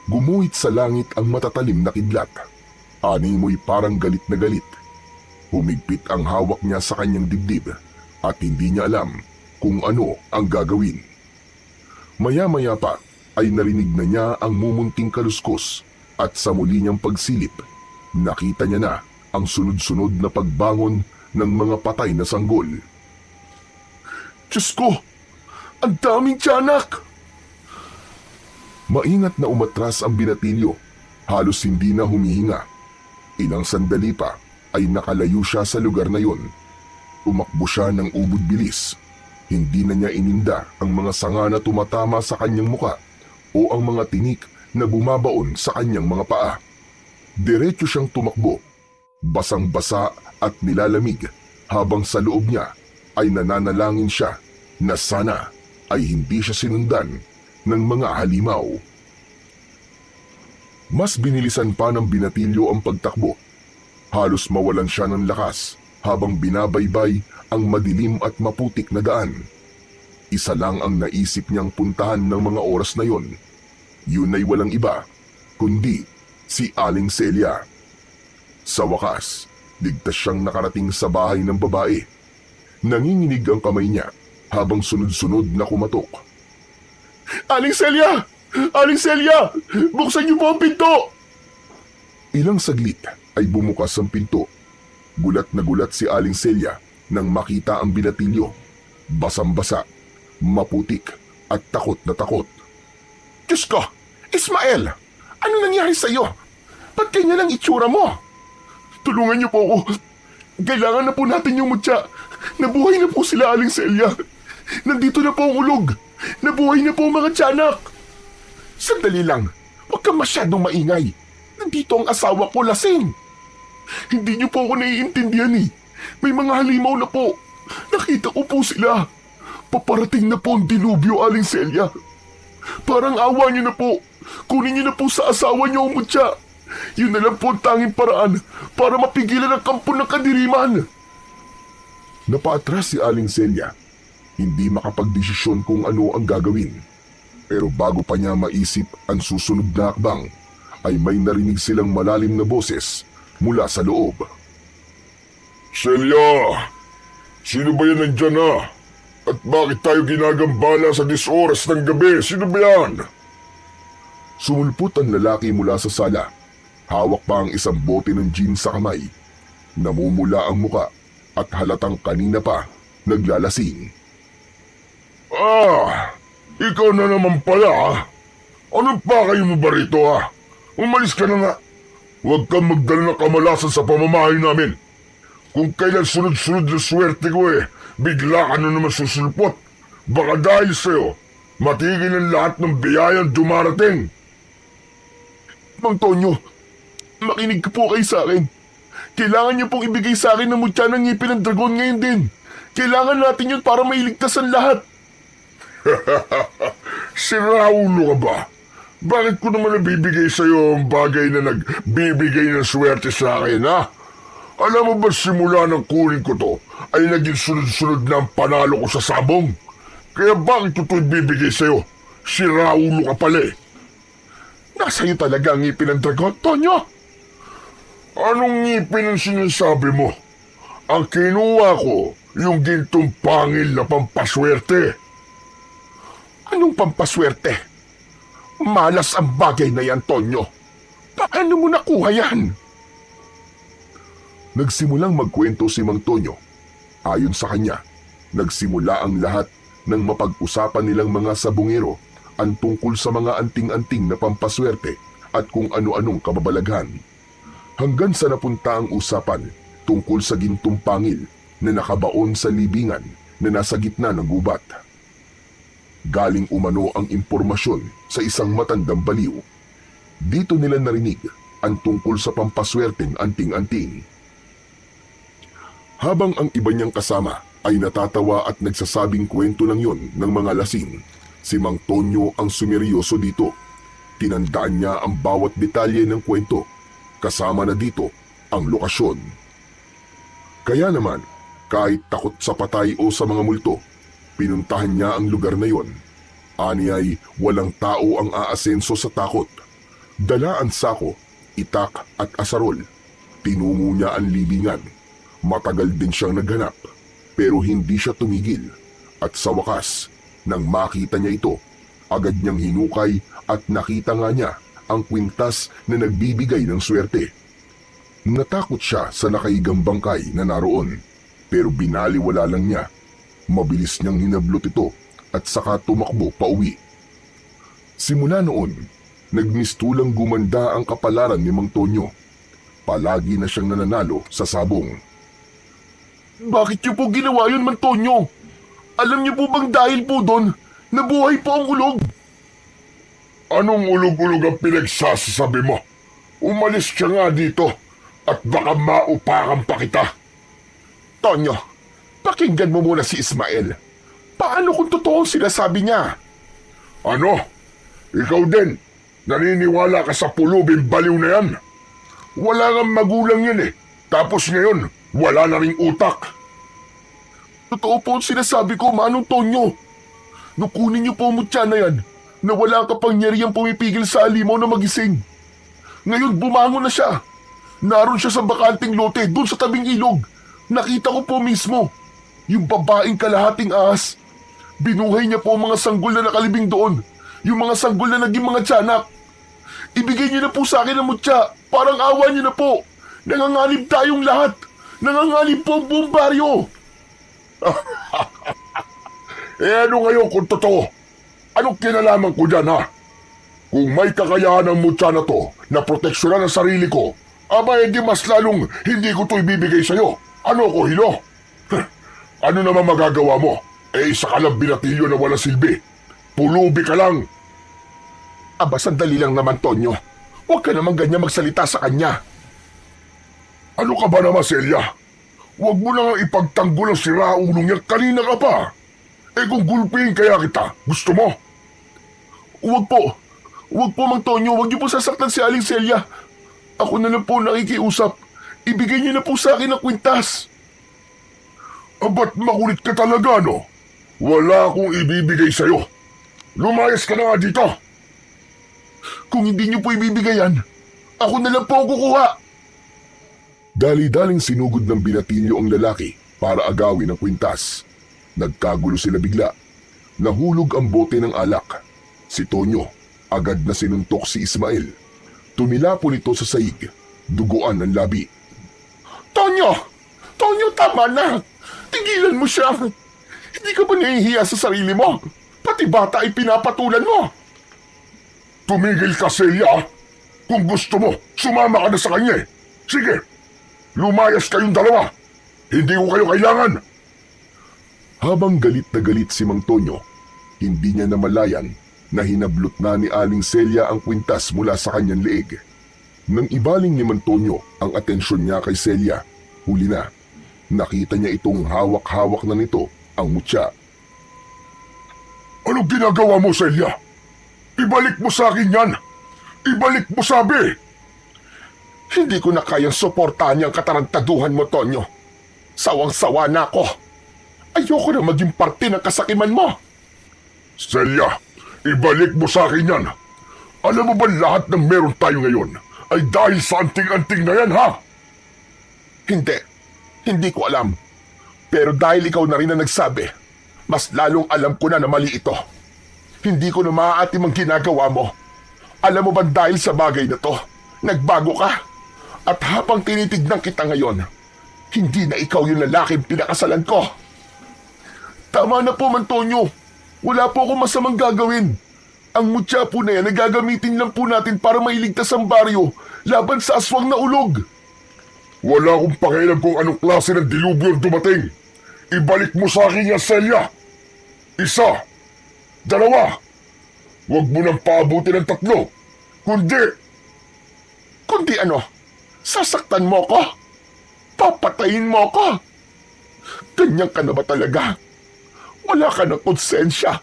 Gumuhit sa langit ang matatalim na kidlat. Animoy parang galit na galit. Humigpit ang hawak niya sa kanyang dibdib at hindi niya alam kung ano ang gagawin. Maya-maya pa ay narinig na niya ang mumunting kaluskos, at sa muli niyang pagsilip, nakita niya na ang sunod-sunod na pagbangon ng mga patay na sanggol. Diyos ko! Ang daming tiyanak! Maingat na umatras ang binatilyo, halos hindi na humihinga. Ilang sandali pa ay nakalayo siya sa lugar na yon. Umakbo siya ng ubod bilis. Hindi na niya ininda ang mga sanga na tumatama sa kanyang muka o ang mga tinik na bumabaon sa kanyang mga paa. Diretso siyang tumakbo, basang-basa at nilalamig, habang sa loob niya ay nananalangin siya na sana ay hindi siya sinundan ng mga halimaw. Mas binilisan pa ng binatilyo ang pagtakbo. Halos mawalan siya ng lakas habang binabaybay ang madilim at maputik na daan. Isa lang ang naisip niyang puntahan ng mga oras na yon. Yun ay walang iba, kundi si Aling Celia. Sa wakas, ligtas siyang nakarating sa bahay ng babae. Nanginginig ang kamay niya habang sunod-sunod na kumatok. Aling Celia! Aling Celia! Buksan niyo po ang pinto! Ilang saglit ay bumukas ang pinto. Gulat na gulat si Aling Celia nang makita ang binatilyo. Basang-basa, maputik at takot na takot. Diyos ko! Ismael! Ano nangyari sa'yo? Ba't ganyan ang itsura mo? Tulungan niyo po ako. Kailangan na po natin yung mutya. Nabuhay na po sila, Aling Celia. Nandito na po ang ulog. Nabuhay na po ang mga tiyanak. Sandali lang. Huwag kang masyadong maingay. Nandito ang asawa ko, lasing. Hindi niyo po ako naiintindihan eh. May mga halimaw na po. Nakita ko po sila. Paparating na po ang dilubyo, Aling Celia. Parang awa niyo na po. Kunin niyo na po sa asawa niyo ang mutya. Yun na lang po ang tanging paraan para mapigilan ang kampo ng kadiriman. Napaatras si Aling Celia. Hindi makapagdesisyon kung ano ang gagawin. Pero bago pa niya maisip ang susunod na hakbang, ay may narinig silang malalim na boses mula sa loob. Celia! Sino ba yan nandyan na? At bakit tayo ginagambala sa 10 oras ng gabi? Sino ba yan? Sumulpot ang lalaki mula sa sala. Hawak pa ang isang bote ng gin sa kamay. Namumula ang muka at halatang kanina pa naglalasing. Ikaw na naman pala. Anong pakay mo ba rito Umalis ka na nga. Huwag kang magdala ng kamalasan sa pamamahay namin. Kung kailan sunod-sunod na swerte ko bigla ka na naman susulpot. Baka dahil sa'yo, matigil ang lahat ng biyayang dumarating. Mang Tonyo, makinig ka po kayo sa akin. Kailangan niyo pong ibigay sa akin ng mutya ng ngipin ng dragon ngayon din. Kailangan natin yun para mailigtas ang lahat. Siraulo ka ba? Bakit ko naman nabibigay sa'yo ang bagay na nagbibigay ng swerte sa akin, Alam mo ba simula ng kunin ko to, ay naging sunod-sunod na ang panalo ko sa sabong? Kaya bakit ko ito ibibigay sa'yo? Siraulo ka pala Nasa iyo talaga ang ngipin ng dragon, Tonyo. Anong ngipin ang sinasabi mo? Ang kinuha ko, yung gintong pangil na pampaswerte. Anong pampaswerte? Malas ang bagay na yan, Tonyo. Paano mo nakuha yan? Nagsimulang magkwento si Mang Tonyo. Ayon sa kanya, nagsimula ang lahat ng mapag-usapan nilang mga sabungero ang tungkol sa mga anting-anting na pampaswerte at kung ano-anong kababalaghan. Hanggang sa napunta ang usapan tungkol sa gintong pangil na nakabaon sa libingan na nasa gitna ng gubat. Galing umano ang impormasyon sa isang matandang baliw. Dito nila narinig ang tungkol sa pampaswerteng anting-anting. Habang ang iba niyang kasama ay natatawa at nagsasabing kwento lang yon ng mga lasing, si Mang Tonyo ang sumeryoso dito. Tinandaan niya ang bawat detalye ng kwento, kasama na dito ang lokasyon. Kaya naman, kahit takot sa patay o sa mga multo, pinuntahan niya ang lugar na yon. Ani ay walang tao ang aasenso sa takot. Dala ang sako, itak at asarol. Tinungo niya ang libingan. Matagal din siyang naghanap, pero hindi siya tumigil. At sa wakas, nang makita niya ito, agad niyang hinukay at nakita nga niya ang kwintas na nagbibigay ng swerte. Natakot siya sa nakaigang bangkay na naroon, pero binaliwala lang niya. Mabilis niyang hinablot ito at saka tumakbo pauwi. Simula noon, nagmistulang gumanda ang kapalaran ni Mang Tonyo. Palagi na siyang nananalo sa sabong. Bakit niyo po ginawa yun, Mang Tonyo? Alam niyo po bang dahil po doon, nabuhay po ang ulog? Anong ulog-ulog ang pinagsasabi mo? Umalis ka nga dito at baka maupakan pa kita. Tonyo, pakinggan mo muna si Ismael. Paano kung totoo ang sinasabi niya? Ano? Ikaw din, naniniwala ka sa pulubing baliw na yan? Wala kang magulang yan eh. Tapos ngayon, wala na ring utak. Totoo po ang sinasabi ko, Manong Tonyo. Nung kunin niyo po ang mutya na yan, na wala ang kapangyarihang pumipigil sa alimaw na magising. Ngayon bumangon na siya. Naroon siya sa bakanting lote doon sa tabing ilog. Nakita ko po mismo. Yung babaeng kalahating ahas. Binuhay niya po ang mga sanggol na nakalibing doon. Yung mga sanggol na naging mga tiyanak. Ibigay niyo na po sa akin ang mutya. Parang awa niyo na po. Nanganganib tayong lahat. Nanganganib po ang buong baryo. Ano ngayon kung totoo? Anong kinalaman ko dyan ha? Kung may kakayahan ang mutya na to na proteksyonan ang sarili ko, aba hindi mas lalong hindi ko to ibibigay sa'yo. Ano ko, Hilo? Ano naman magagawa mo? Isa ka lang binatilyo na wala silbi. Pulubi ka lang. Aba, sandali lang naman, Tonyo. Huwag ka naman ganyan magsalita sa kanya. Ano ka ba naman, Celia? Huwag mo lang ipagtanggol ang siraulong niya, kanina ka pa. Kung gulpihin kaya kita, gusto mo? Huwag po. Huwag po, Mang Tonyo. Huwag niyo po sasaktan si Aling Celia. Ako na lang po nakikiusap. Ibigay niyo na po sa akin ang kwintas. Ba't makulit ka talaga, no? Wala akong ibibigay sa'yo. Lumayas ka na nga dito. Kung hindi niyo po ibibigay yan, ako na lang po ang kukuha. Dali-daling sinugod ng binatilyo ang lalaki para agawin ang kwintas. Nagkagulo sila bigla. Nahulog ang bote ng alak. Si Tonyo, agad na sinuntok si Ismael. Tumilapon ito sa saig. Duguan ang labi. Tonyo! Tonyo, tama na! Tigilan mo siya! Hindi ka ba nahihiya sa sarili mo? Pati bata ay pinapatulan mo! Tumigil ka, Celia. Kung gusto mo, sumama ka na sa kanya. Sige, lumayas kayong dalawa. Hindi ko kayo kailangan. Habang galit na galit si Mang Tonyo, hindi niya namalayan na hinablot na ni Aling Celia ang kwintas mula sa kanyang leeg. Nang ibaling ni Mang Tonyo ang atensyon niya kay Celia, huli na, nakita niya itong hawak-hawak na nito ang mutya. Anong ginagawa mo, Celia? Ibalik mo sa akin yan! Ibalik mo, sabi! Hindi ko na kayang suportahan niyang katarantaduhan mo, Tonyo. Sawang-sawa na ako. Ayoko na maging parte ng kasakiman mo. Celia, ibalik mo sa akin yan. Alam mo ba lahat ng meron tayo ngayon ay dahil sa anting-anting na yan, ha? Hindi. Hindi ko alam. Pero dahil ikaw na rin ang nagsabi, mas lalong alam ko na mali ito. Hindi ko na maaatim ang ginagawa mo. Alam mo ba dahil sa bagay na to, nagbago ka? At habang tinitignan kita ngayon, hindi na ikaw yung lalaking pinakasalan ko. Tama na po, Mang Tonyo. Wala po akong masamang gagawin. Ang mutya po na yan ay gagamitin lang po natin para mailigtas ang baryo laban sa aswang na ulog. Wala akong pakialam kung anong klase ng dilubyo ang dumating. Ibalik mo sa akin yan, Celia. 1, 2. Huwag mo nang paabuti ng 3. Kundi ano? Sasaktan mo ko? Papatayin mo ko? Ganyan ka na ba talaga? Wala ka ng konsensya.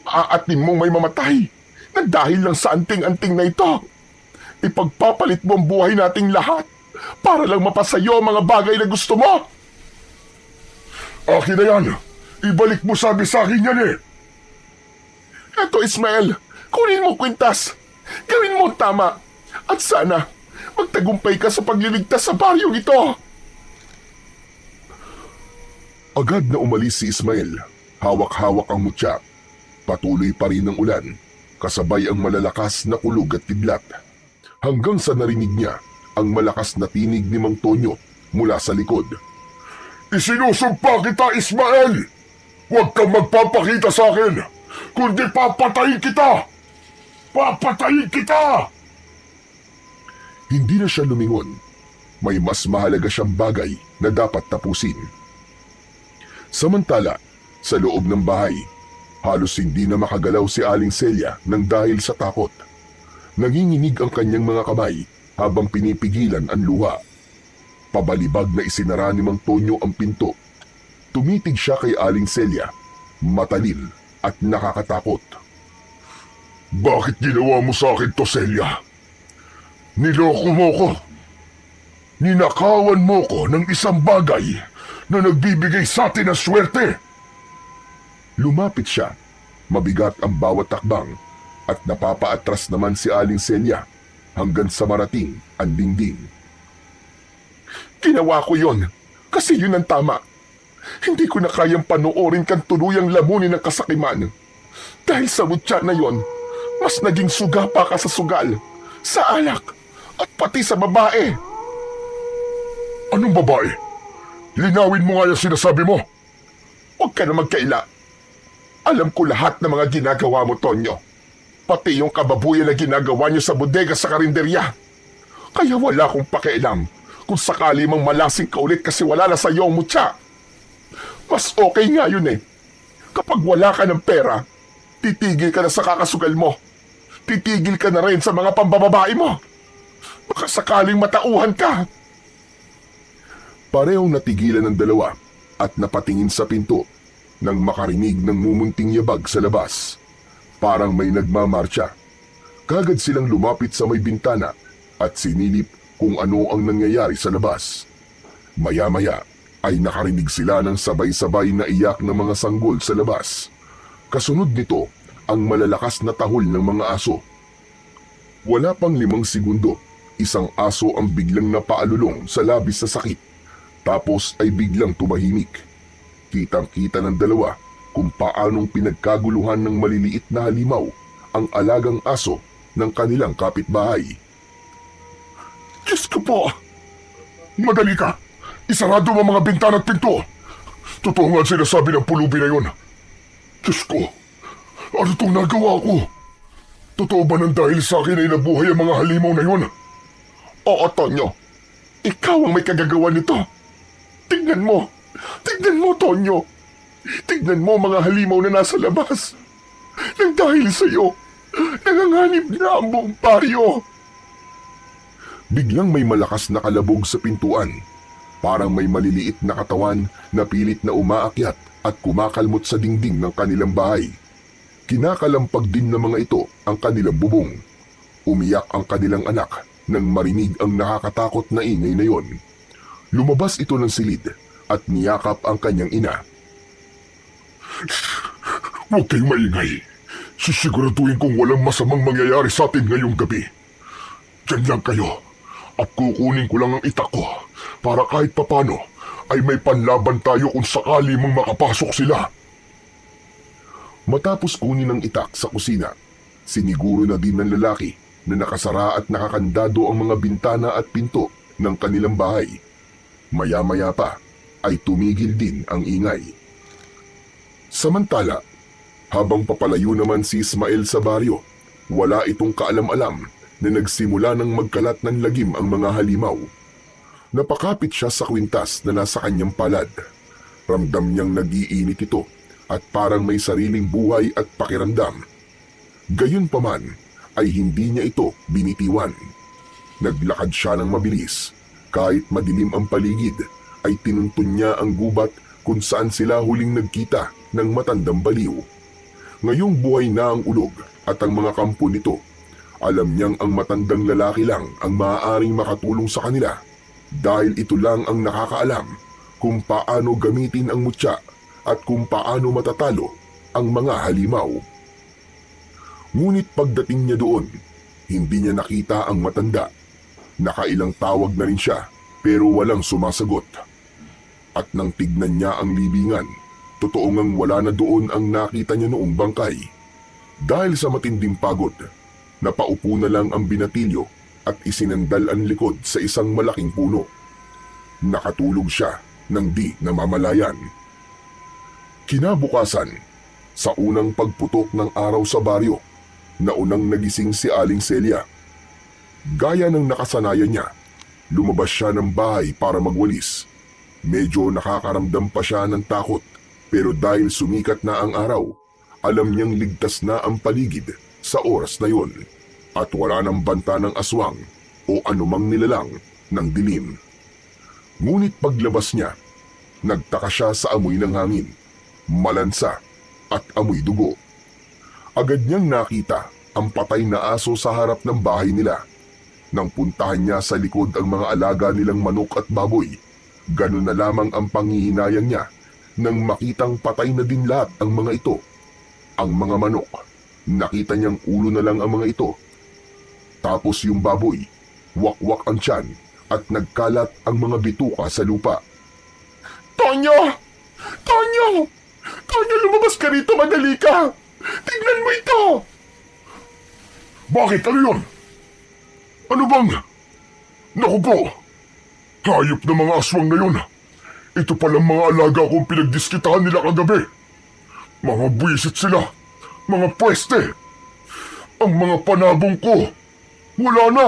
Aatin mong may mamatay na dahil lang sa anting-anting na ito. Ipagpapalit mo ang buhay nating lahat para lang mapasayo ang mga bagay na gusto mo. Akin na yan. Ibalik mo sabi sa akin yan eh. Eto Ismael, kunin mo kwintas. Gawin mo ang tama. At sana, magtagumpay ka sa pagliligtas sa baryong ito. Agad na umalis si Ismael. Hawak-hawak ang mutya. Patuloy pa rin ang ulan, kasabay ang malalakas na kulog at kidlat. Hanggang sa narinig niya ang malakas na tinig ni Mang Tonyo mula sa likod. Isinusumpa kita, Ismael! Huwag kang magpapakita sa akin, kundi papatayin kita! Papatayin kita! Hindi na siya lumingon. May mas mahalaga siyang bagay na dapat tapusin. Samantala, sa loob ng bahay, halos hindi na makagalaw si Aling Celia nang dahil sa takot. Nanginginig ang kanyang mga kamay habang pinipigilan ang luha. Pabalibag na isinara ni Mang Tonyo ang pinto. Tumitig siya kay Aling Celia, matalim at nakakatakot. Bakit ginawa mo sa akin to, Celia? Niloko mo ko. Ninakawan mo ko ng isang bagay na nagbibigay sa atin ng swerte. Lumapit siya. Mabigat ang bawat takbang at napapaatras naman si Aling Celia hanggang sa marating ang dingding. Ginawa ko yon kasi yun ang tama. Hindi ko na kayang panoorin kang tuluyang lamunin ng kasakiman. Dahil sa mutya na yon, mas naging suga pa ka sa sugal, sa alak, at pati sa babae. Anong babae? Linawin mo nga yung sinasabi mo. Huwag ka na magkaila. Alam ko lahat ng mga ginagawa mo, Tonyo. Pati yung kababuyan na ginagawa niyo sa bodega sa karinderya. Kaya wala akong pakialam kung sakali mang malasing ka ulit kasi wala na sa iyo ang mutya. Mas okay nga yun eh. Kapag wala ka ng pera, titigil ka na sa kakasugal mo. Titigil ka na rin sa mga pambababae mo. Baka sakaling matauhan ka. Parehong natigilan ng dalawa at napatingin sa pinto nang makarinig ng mumunting yabag sa labas. Parang may nagmamarcha. Kagad silang lumapit sa may bintana at sinilip kung ano ang nangyayari sa labas. Maya-maya ay nakarinig sila ng sabay-sabay na iyak ng mga sanggol sa labas. Kasunod nito ang malalakas na tahol ng mga aso. Wala pang 5 segundo, isang aso ang biglang napaalulong sa labis sa sakit. Tapos ay biglang tumahimik. Kitang-kita ng dalawa kung paanong pinagkaguluhan ng maliliit na halimaw ang alagang aso ng kanilang kapitbahay. Diyos ko po! Madali ka! Isarado mo mga bintana at pinto! Totoo nga ang sinasabi ng pulubi na yun. Diyos ko! Ano itong nagawa ko? Totoo ba nang dahil sa akin ay nabuhay ang mga halimaw na yun? Oo, Tonyo. Ikaw ang may kagagawa nito. Tignan mo! Tignan mo, Tonyo! Tignan mo mga halimaw na nasa labas. Nang dahil sa iyo, nanganganib na ang buong baryo. Biglang may malakas na kalabog sa pintuan. Parang may maliliit na katawan na pilit na umaakyat at kumakalmot sa dingding ng kanilang bahay. Kinakalampag din ng mga ito ang kanilang bubong. Umiyak ang kanilang anak nang marinig ang nakakatakot na ingay na yon. Lumabas ito ng silid at niyakap ang kanyang ina. Huwag kayong maingay. Sisiguraduhin kong walang masamang mangyayari sa atin ngayong gabi. Diyan lang kayo at kukunin ko lang ang itak ko para kahit papano ay may panlaban tayo kung sakali mang makapasok sila. Matapos kunin ang itak sa kusina, siniguro na din ng lalaki na nakasara at nakakandado ang mga bintana at pinto ng kanilang bahay. Maya-maya pa ay tumigil din ang ingay. Samantala, Habang papalayo naman si Ismael sa baryo, wala itong kaalam-alam na nagsimula ng magkalat ng lagim ang mga halimaw. Napakapit siya sa kwintas na nasa kanyang palad. Ramdam niyang nag-iinit ito at parang may sariling buhay at pakiramdam. Gayunpaman ay hindi niya ito binitiwan. Naglakad siya ng mabilis. Kahit madilim ang paligid, ay tinuntun niya ang gubat kung saan sila huling nagkita ng matandang baliw. Ngayong buhay na ang ulog at ang mga kampo nito, alam niyang ang matandang lalaki lang ang maaaring makatulong sa kanila dahil ito lang ang nakakaalam kung paano gamitin ang mutya at kung paano matatalo ang mga halimaw. Ngunit pagdating niya doon, hindi niya nakita ang matanda. Nakailang tawag na rin siya pero walang sumasagot. At nang tignan niya ang libingan, totoo ngang wala na doon ang nakita niya noong bangkay. Dahil sa matinding pagod, napaupo na lang ang binatilyo at isinandal ang likod sa isang malaking puno. Nakatulog siya nang di namamalayan. Kinabukasan, sa unang pagputok ng araw sa baryo, naunang nagising si Aling Celia. Gaya ng nakasanayan niya, lumabas siya ng bahay para magwalis. Medyo nakakaramdam pa siya ng takot, pero dahil sumikat na ang araw, alam niyang ligtas na ang paligid sa oras na yon at wala nang banta ng aswang o anumang nilalang ng dilim. Ngunit paglabas niya, nagtaka siya sa amoy ng hangin, malansa at amoy dugo. Agad niyang nakita ang patay na aso sa harap ng bahay nila. Nang puntahan niya sa likod ang mga alaga nilang manok at baboy, ganun na lamang ang panghihinayang niya nang makitang patay na din lahat ang mga ito. Ang mga manok, nakita niyang ulo na lang ang mga ito. Tapos yung baboy, wakwak ang tiyan at nagkalat ang mga bituka sa lupa. Tonyo! Tonyo! Tonyo, lumabas ka rito, madali ka! Tingnan mo ito! Bakit? Ano yun? Ano bang? Naku po! Hayop na mga aswang na yun. Ito palang mga alaga kong pinagdiskitahan nila kagabi. Mga buwisit sila. Mga pweste. Ang mga panabong ko. Wala na.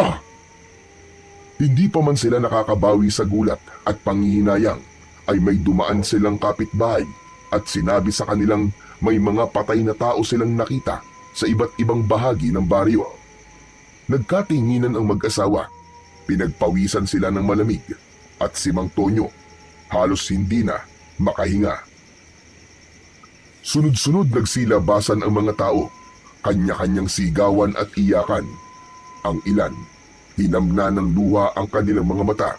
Hindi pa man sila nakakabawi sa gulat at panghihinayang ay may dumaan silang kapitbahay at sinabi sa kanilang may mga patay na tao silang nakita sa iba't ibang bahagi ng baryo. Nagkatinginan ang mag-asawa. Pinagpawisan sila ng malamig at si Mang Tonyo halos hindi na makahinga. Sunod-sunod nagsilabasan ang mga tao, kanya-kanyang sigawan at iyakan. Ang ilan, hinamna ng luha ang kanilang mga mata.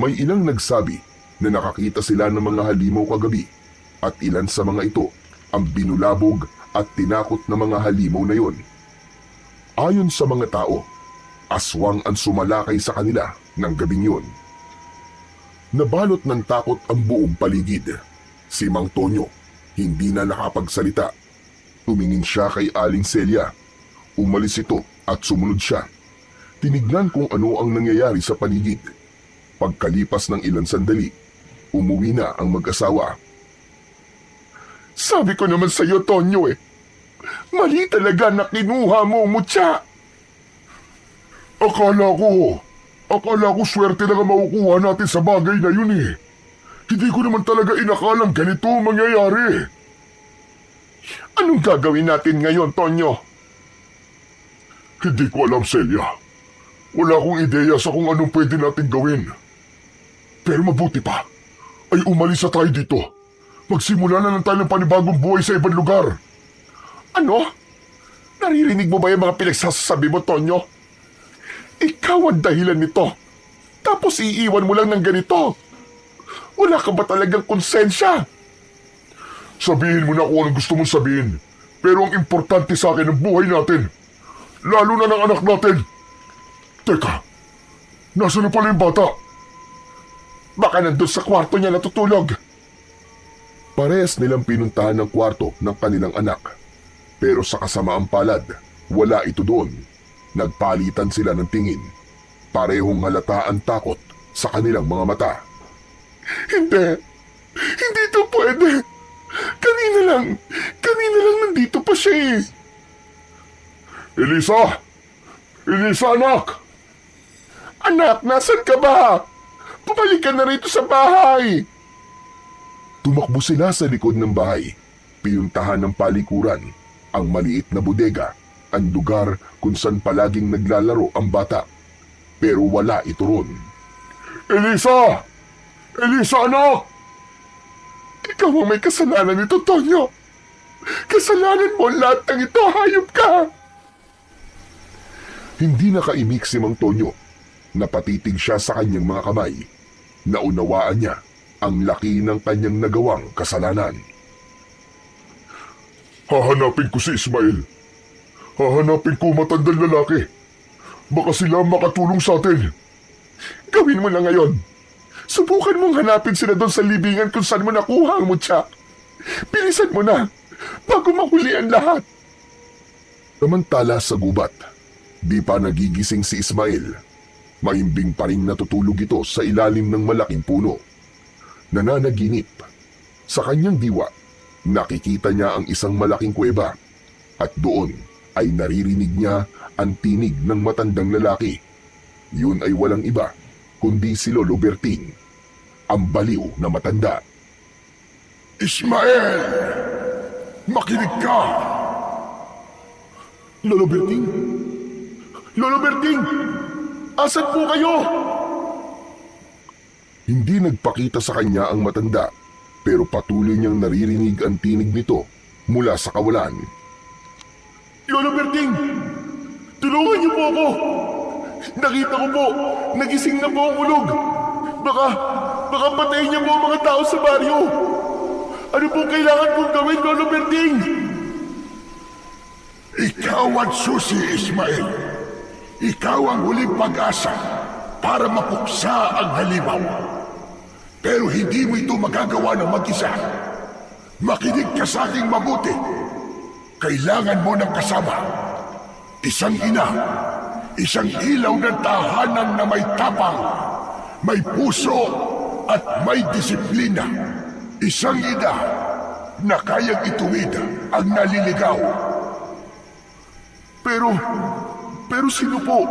May ilang nagsabi na nakakita sila ng mga halimaw kagabi at ilan sa mga ito ang binulabog at tinakot na mga halimaw na yon. Ayon sa mga tao, aswang ang sumalakay sa kanila ng gabing yun. Nabalot ng takot ang buong paligid. Si Mang Tonyo hindi na nakapagsalita. Tumingin siya kay Aling Celia. Umalis ito at sumunod siya. Tinignan kung ano ang nangyayari sa paligid. Pagkalipas ng ilang sandali, umuwi na ang mag-asawa. Sabi ko naman sa iyo, Tonyo mali talaga na kinuha mo, mutya. Akala ko swerte lang ang makukuha natin sa bagay na yun eh. Hindi ko naman talaga inakalang ganito ang mangyayari. Anong gagawin natin ngayon, Tonyo? Hindi ko alam, Celia. Wala akong ideya sa kung anong pwede natin gawin. Pero mabuti pa, ay umalis na tayo dito. Magsimula na lang tayo ng panibagong buhay sa ibang lugar. Ano? Naririnig mo ba yung mga pinagsasabi mo, Tonyo? Ikaw ang dahilan nito. Tapos iiwan mo lang ng ganito. Wala ka ba talagang konsensya? Sabihin mo na kung anong gusto mong sabihin. Pero ang importante sa akin ang buhay natin. Lalo na ng anak natin. Teka, nasaan na pala yung bata? Baka nandun sa kwarto niya natutulog. Parehas nilang pinuntahan ng kwarto ng kanilang anak. Pero sa kasamaang palad, wala ito doon. Nagpalitan sila ng tingin. Parehong halata ang takot sa kanilang mga mata. Hindi ito pwede. Kanina lang nandito pa siya eh. Elisa! Elisa, anak! Anak, nasan ka ba? Pumalik ka na rito sa bahay. Tumakbo sila sa likod ng bahay. Pinuntahan ng palikuran ang maliit na bodega, ang lugar kung saan palaging naglalaro ang bata. Pero wala ito ron. Elisa! Elisa, anak! Ikaw ang may kasalanan nito, Tonyo. Kasalanan mo lahat ng ito, hayop ka. Hindi nakaimik si Mang Tonyo. Napatitig siya sa kanyang mga kamay. Naunawaan niya ang laki ng kanyang nagawang kasalanan. Hahanapin ko si Ismael. Hahanapin ko matandang lalaki. Baka sila makatulong sa atin. Gawin mo na ngayon. Subukan mong hanapin sila doon sa libingan kung saan mo nakuha ang mutya. Bilisan mo na, bago mahuli ang lahat. Samantala sa gubat, di pa nagigising si Ismael. Mahimbing pa rin natutulog ito sa ilalim ng malaking puno. Nananaginip. Sa kanyang diwa, nakikita niya ang isang malaking kuweba. At doon ay naririnig niya ang tinig ng matandang lalaki. Yun ay walang iba, kundi si Lolo Berting, ang baliw na matanda. Ismael! Makinig ka! Lolo Berting? Lolo Berting! Asan po kayo? Hindi nagpakita sa kanya ang matanda, pero patuloy niyang naririnig ang tinig nito mula sa kawalan. Lolo Berting! Tulungan niyo po ako! Nakita ko po, nagising na po ang ulog. Baka patayin niya po ang mga tao sa baryo. Ano pong kailangan kong gawin, Lolo Berting? Ikaw ang susi, Ismael. Ikaw ang huling pag-asa para mapuksa ang halimaw. Pero hindi mo ito magagawa ng mag-isa. Makinig ka sa aking mabuti. Kailangan mo ng kasama. Isang ina, isang ilaw ng tahanan na may tapang, may puso at may disiplina. Isang ina na kayang ituwid ang naliligaw. Pero sino po?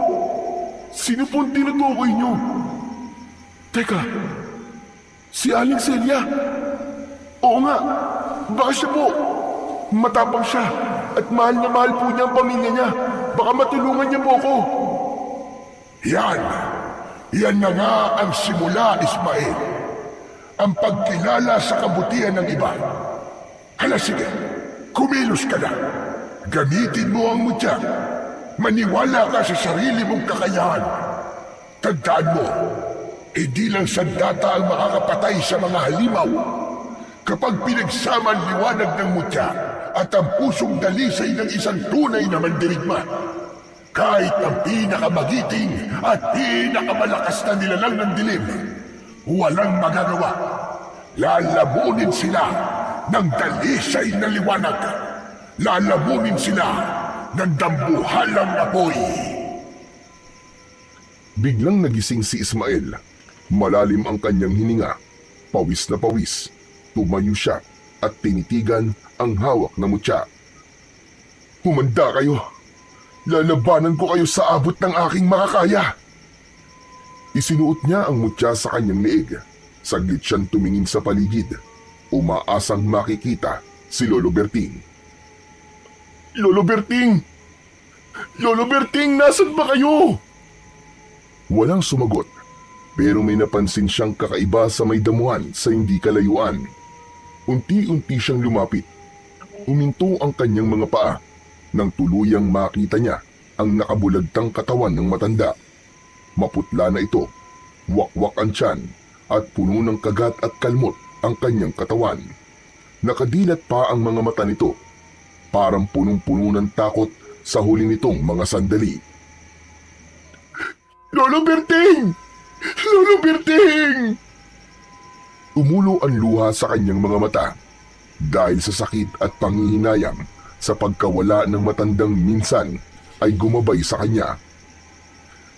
Sino po ang tinutukoy niyo? Teka, si Aling Celia? Oo nga, baka siya po. Matapang siya at mahal na mahal po niya ang pamilya niya. Baka matulungan niya po ako. Yan na nga ang simula, Ismael. Ang pagkilala sa kabutihan ng iba. Hala sige, kumilos ka na. Gamitin mo ang mutya. Maniwala ka sa sarili mong kakayahan. Tandaan mo, hindi lang sandata ang makakapatay sa mga halimaw. Kapag pinagsama ang liwanag ng mutya at ang pusong dalisay ng isang tunay na mandirigma, kahit ang pinakamagiting at pinakamalakas na nilalang ng dilim, walang magagawa. Lalamunin sila ng dalisay na liwanag. Lalamunin sila ng dambuhalang apoy. Biglang nagising si Ismael. Malalim ang kanyang hininga. Pawis na pawis. Tumayo siya at tinitigan ang hawak na mutya. Humanda kayo. Lalabanan ko kayo sa abot ng aking makakaya. Isinuot niya ang mutya sa kanyang leeg. Saglit siyang tumingin sa paligid. Umaasang makikita si Lolo Berting. Lolo Berting! Lolo Berting, nasan ba kayo? Walang sumagot, pero may napansin siyang kakaiba sa may damuhan sa hindi kalayuan. Unti-unti siyang lumapit. Uminto ang kanyang mga paa nang tuluyang makita niya ang nakabulagtang katawan ng matanda. Maputla na ito, wakwak ang tiyan at puno ng kagat at kalmot ang kanyang katawan. Nakadilat pa ang mga mata nito, parang punong-puno ng takot sa huli nitong mga sandali. Lolo Berting! Lolo Berting! Tumulo ang luha sa kanyang mga mata dahil sa sakit at panghihinayang sa pagkawala ng matandang minsan ay gumabay sa kanya.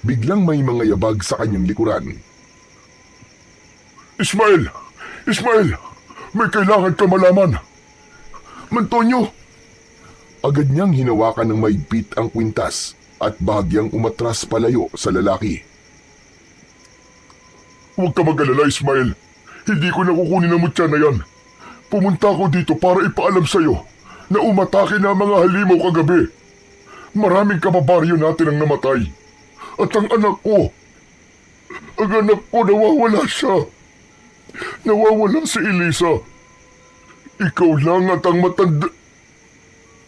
Biglang may mga yabag sa kanyang likuran. Ismael! Ismael! May kailangan ka malaman. Mantonyo! Agad niyang hinawakan ng mahigpit ang kwintas at bahagyang umatras palayo sa lalaki. Huwag ka mag-alala, Ismael. Hindi ko nakukunin ang mutya na yan. Pumunta ako dito para ipaalam sa'yo na umatake na ang mga halimaw kagabi. Maraming kababaryo natin ang namatay. At ang anak ko nawawala siya. Nawawala si Elisa. Ikaw lang at ang matanda...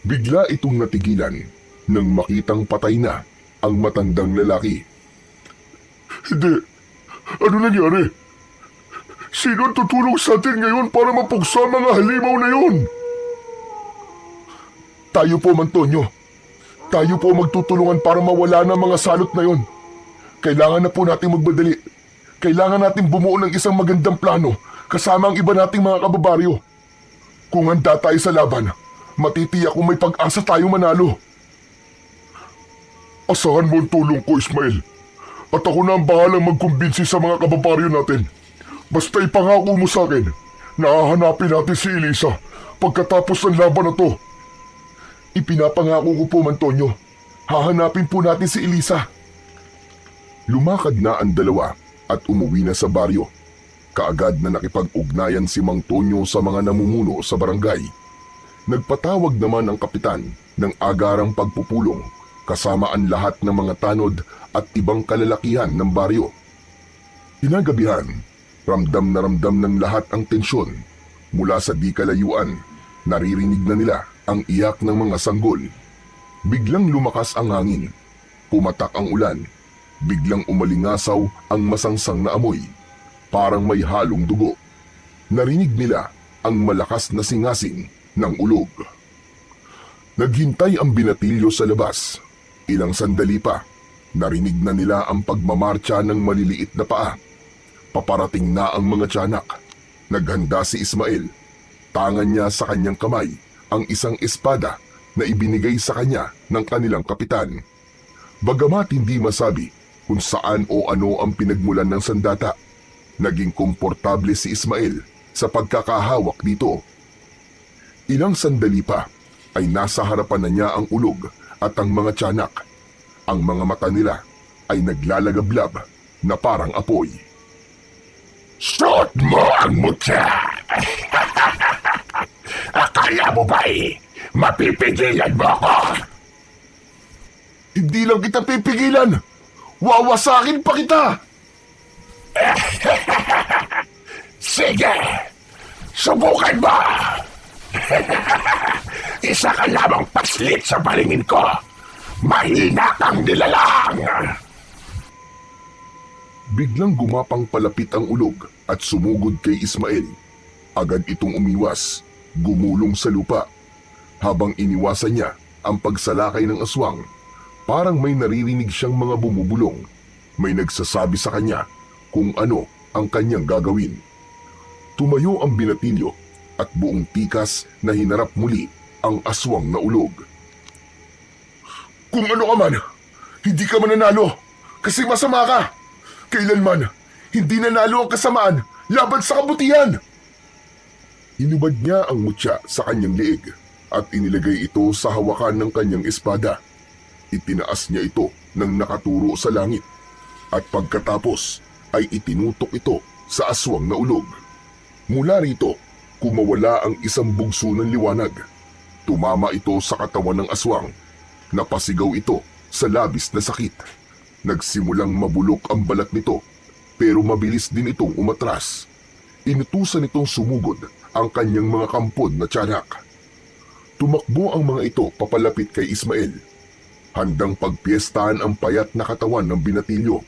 Bigla itong natigilan nang makitang patay na ang matandang lalaki. Hindi. Ano nangyari? Sino ang tutulong sa atin ngayon para mapuksa ang mga halimaw na yun? Tayo po, Mantonyo. Tayo po magtutulungan para mawala na mga salot na yon. Kailangan na po nating magmadali. Kailangan nating bumuo ng isang magandang plano kasama ang iba nating mga kababaryo. Kung handa tayo sa laban, matitiyak kung may pag-asa tayong manalo. Asahan mo ang tulong ko, Ismael. At ako na ang bahalang magkumbinsi sa mga kababaryo natin. Basta ipangako mo sa akin na hahanapin natin si Elisa pagkatapos ng laban na to. Ipinapangako ko po, Mantonyo. Hahanapin po natin si Elisa. Lumakad na ang dalawa at umuwi na sa baryo. Kaagad na nakipag-ugnayan si Mang Tonyo sa mga namumuno sa barangay. Nagpatawag naman ang kapitan ng agarang pagpupulong kasama ang lahat ng mga tanod at ibang kalalakihan ng baryo. Kinagabihan, ramdam na ramdam ng lahat ang tensyon. Mula sa di kalayuan, naririnig na nila ang iyak ng mga sanggol. Biglang lumakas ang hangin. Pumatak ang ulan. Biglang umalingasaw ang masangsang na amoy. Parang may halong dugo. Narinig nila ang malakas na singasing ng ulog. Naghintay ang binatilyo sa labas. Ilang sandali pa, narinig na nila ang pagmamarcha ng maliliit na paa. Paparating na ang mga tiyanak. Naghanda si Ismael. Tangan niya sa kanyang kamay ang isang espada na ibinigay sa kanya ng kanilang kapitan. Bagamat hindi masabi kung saan o ano ang pinagmulan ng sandata, naging komportable si Ismael sa pagkakahawak dito. Ilang sandali pa ay nasa harapan na niya ang ulog at ang mga tiyanak. Ang mga mata nila ay naglalagablab na parang apoy. Suot mo ang mutya! Akala mo ba mapipigilan mo ako? Hindi lang kita pipigilan! Wawasakin pa kita! Sige! Subukan mo! Isa ka lamang paslit sa palingin ko. Mahina kang nilalang! Biglang gumapang palapit ang ulog at sumugod kay Ismael. Agad itong umiwas, gumulong sa lupa. Habang iniwasan niya ang pagsalakay ng aswang, parang may naririnig siyang mga bumubulong. May nagsasabi sa kanya kung ano ang kanyang gagawin. Tumayo ang binatilyo at buong tikas na hinarap muli ang aswang na ulog. Kung ano ka man, hindi ka mananalo kasi masama ka. Kailanman, hindi nanalo ang kasamaan laban sa kabutihan. Inubad niya ang mutya sa kanyang liig at inilagay ito sa hawakan ng kanyang espada. Itinaas niya ito nang nakaturo sa langit at pagkatapos ay itinutok ito sa aswang na ulog. Mula rito, kumawala ang isang bugso ng liwanag. Tumama ito sa katawan ng aswang. Napasigaw ito sa labis na sakit. Nagsimulang mabulok ang balat nito pero mabilis din itong umatras. Inutusan itong sumugod ang kanyang mga kampod na tiyanak. Tumakbo ang mga ito papalapit kay Ismael. Handang pagpiestahan ang payat na katawan ng binatilyo.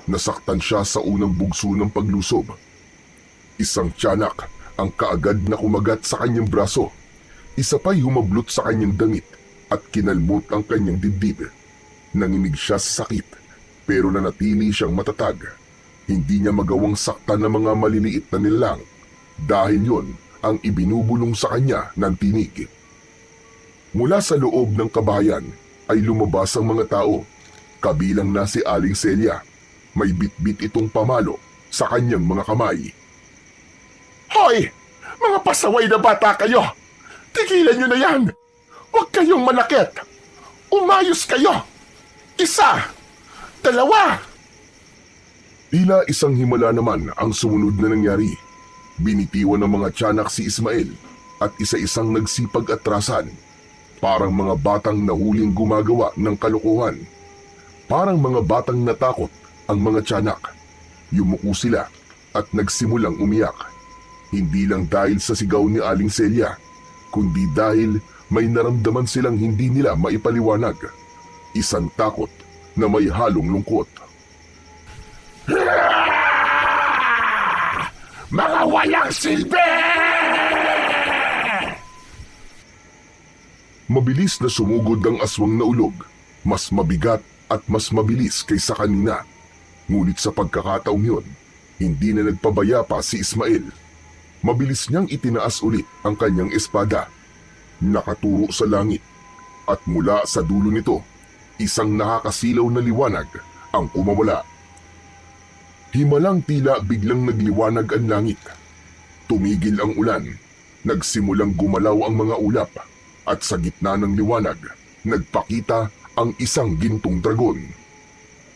Nasaktan siya sa unang bugso ng paglusob. Isang tiyanak ang kaagad na kumagat sa kanyang braso. Isa pa'y humablot sa kanyang damit at kinalmot ang kanyang dibdib. Nanginig siya sa sakit pero nanatili siyang matatag. Hindi niya magawang saktan ng mga maliliit na nilalang dahil yon ang ibinubulong sa kanya ng tinig. Mula sa loob ng kabayan ay lumabas ang mga tao, kabilang na si Aling Celia. May bitbit itong pamalo sa kanyang mga kamay. Hoy! Mga pasaway na bata kayo! Tigilan nyo na yan! Huwag kayong manakit! Umayos kayo! Isa! Dalawa! Tila isang himala naman ang sumunod na nangyari. Binitiwan ng mga tiyanak si Ismael at isa-isang nagsipag-atrasan. Parang mga batang nahuling gumagawa ng kalokohan. Parang mga batang natakot ang mga tiyanak. Yumuko sila at nagsimulang umiyak. Hindi lang dahil sa sigaw ni Aling Celia, kundi dahil may naramdaman silang hindi nila maipaliwanag. Isang takot na may halong lungkot. Mga walang silbi! Mabilis na sumugod ang aswang na ulog, mas mabigat at mas mabilis kaysa kanina. Ngunit sa pagkakataong yun, hindi na nagpabaya pa si Ismael. Mabilis niyang itinaas ulit ang kanyang espada. Nakaturo sa langit at mula sa dulo nito, isang nakakasilaw na liwanag ang kumawala. Himalang tila biglang nagliwanag ang langit. Tumigil ang ulan, nagsimulang gumalaw ang mga ulap at sa gitna ng liwanag, nagpakita ang isang gintong dragon.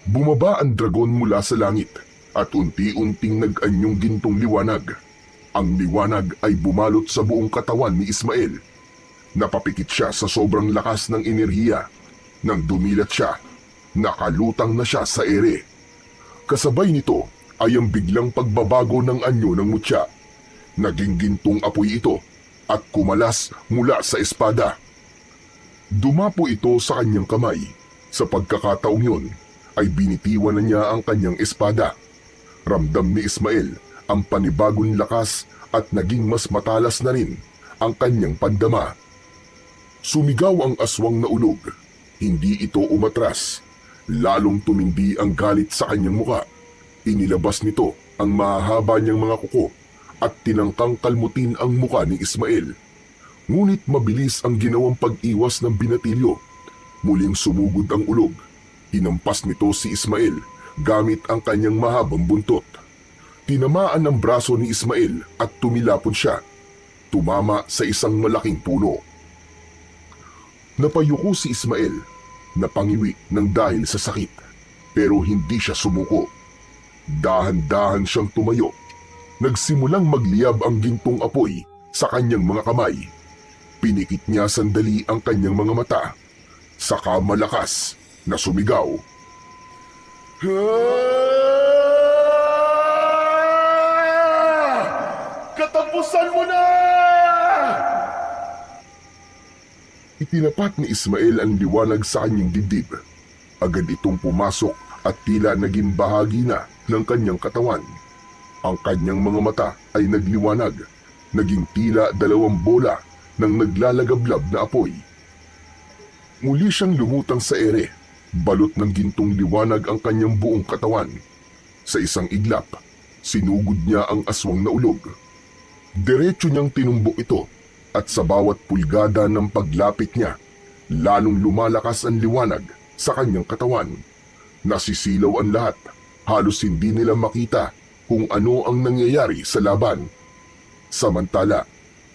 Bumaba ang dragon mula sa langit at unti-unting nag-anyong gintong liwanag. Ang liwanag ay bumalot sa buong katawan ni Ismael. Napapikit siya sa sobrang lakas ng enerhiya. Nang dumilat siya, nakalutang na siya sa ere. Kasabay nito ay ang biglang pagbabago ng anyo ng mutya. Naging gintong apoy ito at kumalas mula sa espada. Dumapo ito sa kanyang kamay. Sa pagkakataong yun ay binitiwan na niya ang kanyang espada. Ramdam ni Ismael ang panibagong lakas at naging mas matalas na rin ang kanyang pandama. Sumigaw ang aswang na ulog. Hindi ito umatras. Lalong tumindi ang galit sa kanyang muka. Inilabas nito ang mahahaba niyang mga kuko at tinangkang kalmutin ang muka ni Ismael. Ngunit mabilis ang ginawang pag-iwas ng binatilyo. Muling sumugod ang ulog. Hinampas nito si Ismael gamit ang kanyang mahabang buntot. Tinamaan ang braso ni Ismael at tumilapon siya. Tumama sa isang malaking puno. Napayuko si Ismael, napangiwi ng dahil sa sakit, pero hindi siya sumuko. Dahan-dahan siyang tumayo. Nagsimulang magliyab ang gintong apoy sa kanyang mga kamay. Pinikit niya sandali ang kanyang mga mata, saka malakas na sumigaw. Katapusan mo na! Itinapat ni Ismael ang liwanag sa kanyang dibdib. Agad itong pumasok at tila naging bahagi na ng kanyang katawan. Ang kanyang mga mata ay nagliwanag, naging tila dalawang bola ng naglalagablab na apoy. Muli siyang lumutang sa ere, balot ng gintong liwanag ang kanyang buong katawan. Sa isang iglap, sinugod niya ang aswang na ulog. Diretso niyang tinumbok ito at sa bawat pulgada ng paglapit niya, lalong lumalakas ang liwanag sa kanyang katawan. Nasisilaw ang lahat, halos hindi nila makita kung ano ang nangyayari sa laban. Samantala,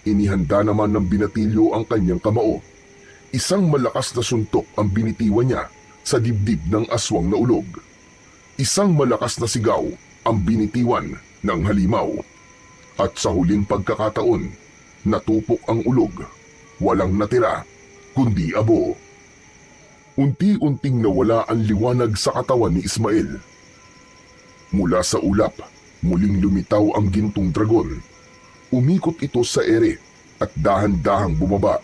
inihanda naman ng binatilyo ang kanyang kamao. Isang malakas na suntok ang binitiwan niya sa dibdib ng aswang na ulog. Isang malakas na sigaw ang binitiwan ng halimaw. At sa huling pagkakataon, natupok ang ulog. Walang natira, kundi abo. Unti-unting nawala ang liwanag sa katawan ni Ismael. Mula sa ulap, muling lumitaw ang gintong dragon. Umikot ito sa ere at dahan-dahang bumaba.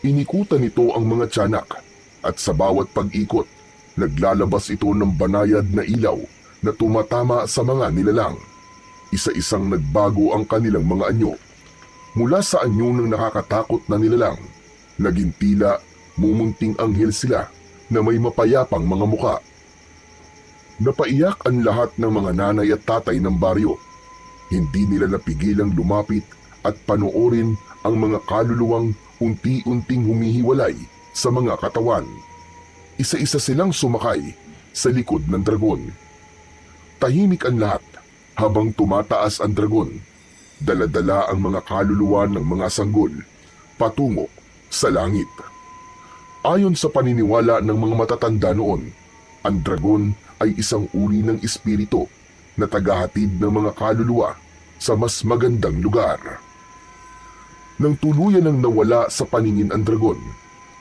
Inikutan nito ang mga tiyanak at sa bawat pag-ikot, naglalabas ito ng banayad na ilaw na tumatama sa mga nilalang. Isa-isang nagbago ang kanilang mga anyo. Mula sa anyo ng nakakatakot na nilalang, naging tila mumunting anghel sila na may mapayapang mga muka. Napaiyak ang lahat ng mga nanay at tatay ng baryo. Hindi nila napigilang lumapit at panoorin ang mga kaluluwang unti-unting humihiwalay sa mga katawan. Isa-isa silang sumakay sa likod ng dragon. Tahimik ang lahat habang tumataas ang dragon. Dala-dala ang mga kaluluwa ng mga sanggol. patungo sa langit. Ayon sa paniniwala ng mga matatanda noon, ang dragon ay isang uri ng espiritu na tagahatid ng mga kaluluwa sa mas magandang lugar. Nang tuluyan ng nawala sa paningin ang dragon,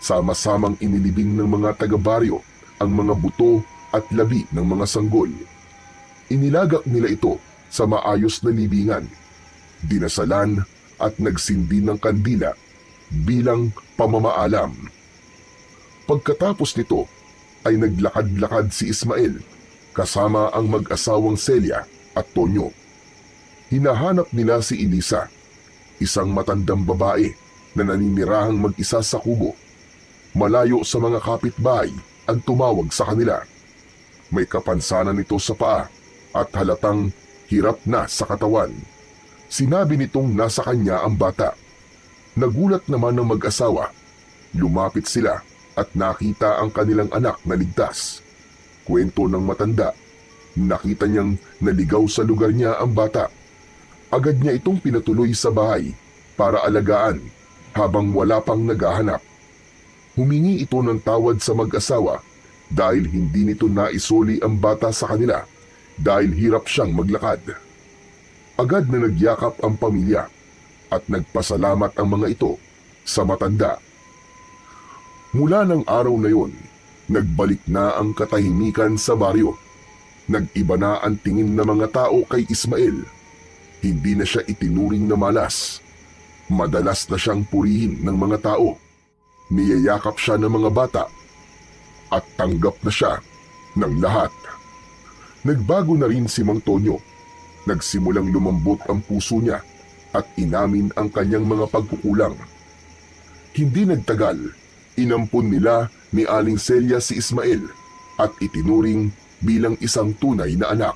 sama-samang inilibing ng mga taga-baryo ang mga buto at labi ng mga sanggol. Inilagak nila ito sa maayos na libingan, dinasalan at nagsindi ng kandila bilang pamamaalam. Pagkatapos nito ay naglakad-lakad si Ismael kasama ang mag-asawang Celia at Tonyo. Hinahanap nila si Elisa, isang matandang babae na naninirahang mag-isa sa kubo. Malayo sa mga kapitbahay ang tumawag sa kanila. May kapansanan ito sa paa at halatang hirap na sa katawan. Sinabi nitong nasa kanya ang bata. Nagulat naman ng mag-asawa. Lumapit sila at nakita ang kanilang anak na ligtas. Kwento ng matanda, nakita niyang naligaw sa lugar niya ang bata. Agad niya itong pinatuloy sa bahay para alagaan habang wala pang naghahanap. Humingi ito ng tawad sa mag-asawa dahil hindi nito naisoli ang bata sa kanila dahil hirap siyang maglakad. Agad na nagyakap ang pamilya at nagpasalamat ang mga ito sa matanda. Mula ng araw na yon, nagbalik na ang katahimikan sa baryo. Nag-iba na ang tingin ng mga tao kay Ismael. Hindi na siya itinuring na malas. Madalas na siyang purihin ng mga tao. Niyayakap siya ng mga bata at tanggap na siya ng lahat. Nagbago na rin si Mang Tonyo. Nagsimulang lumambot ang puso niya at inamin ang kanyang mga pagkukulang. Hindi nagtagal, inampun nila ni Aling Celia si Ismael at itinuring bilang isang tunay na anak.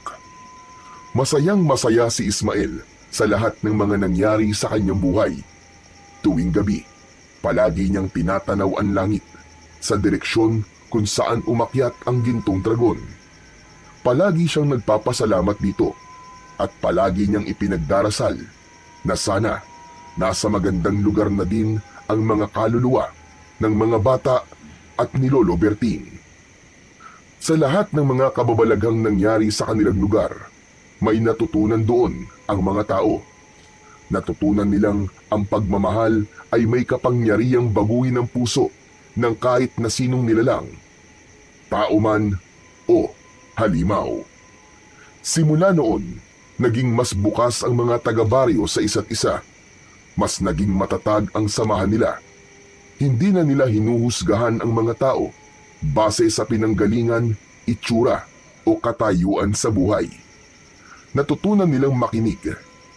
Masayang masaya si Ismael sa lahat ng mga nangyari sa kanyang buhay. Tuwing gabi, palagi niyang tinatanaw ang langit sa direksyon kung saan umakyat ang gintong dragon. Palagi siyang nagpapasalamat dito at palagi niyang ipinagdarasal na sana nasa magandang lugar na din ang mga kaluluwa ng mga bata at ni Lolo Berting. Sa lahat ng mga kababalaghang nangyari sa kanilang lugar, may natutunan doon ang mga tao. Natutunan nilang ang pagmamahal ay may kapangyarihang baguhin ang puso ng kahit na sinong nilalang, tao man o halimaw. Simula noon, naging mas bukas ang mga taga-baryo sa isa't isa. Mas naging matatag ang samahan nila. Hindi na nila hinuhusgahan ang mga tao base sa pinanggalingan, itsura o katayuan sa buhay. Natutunan nilang makinig,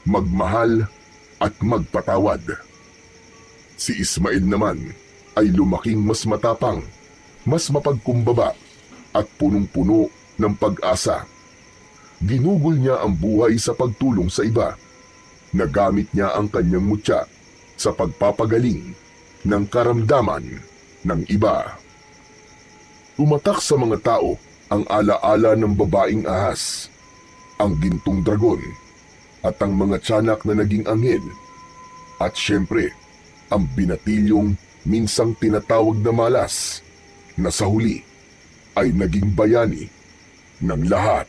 magmahal at magpatawad. Si Ismael naman ay lumaking mas matapang, mas mapagkumbaba at punong-puno ng pag-asa. Ginugol niya ang buhay sa pagtulong sa iba. Nagamit niya ang kanyang mutya sa pagpapagaling ng karamdaman ng iba. Umatak sa mga tao ang alaala ng babaeng ahas, ang gintong dragon, at ang mga tiyanak na naging anghel, at syempre, ang binatilyong minsang tinatawag na malas, na sa huli ay naging bayani ng lahat.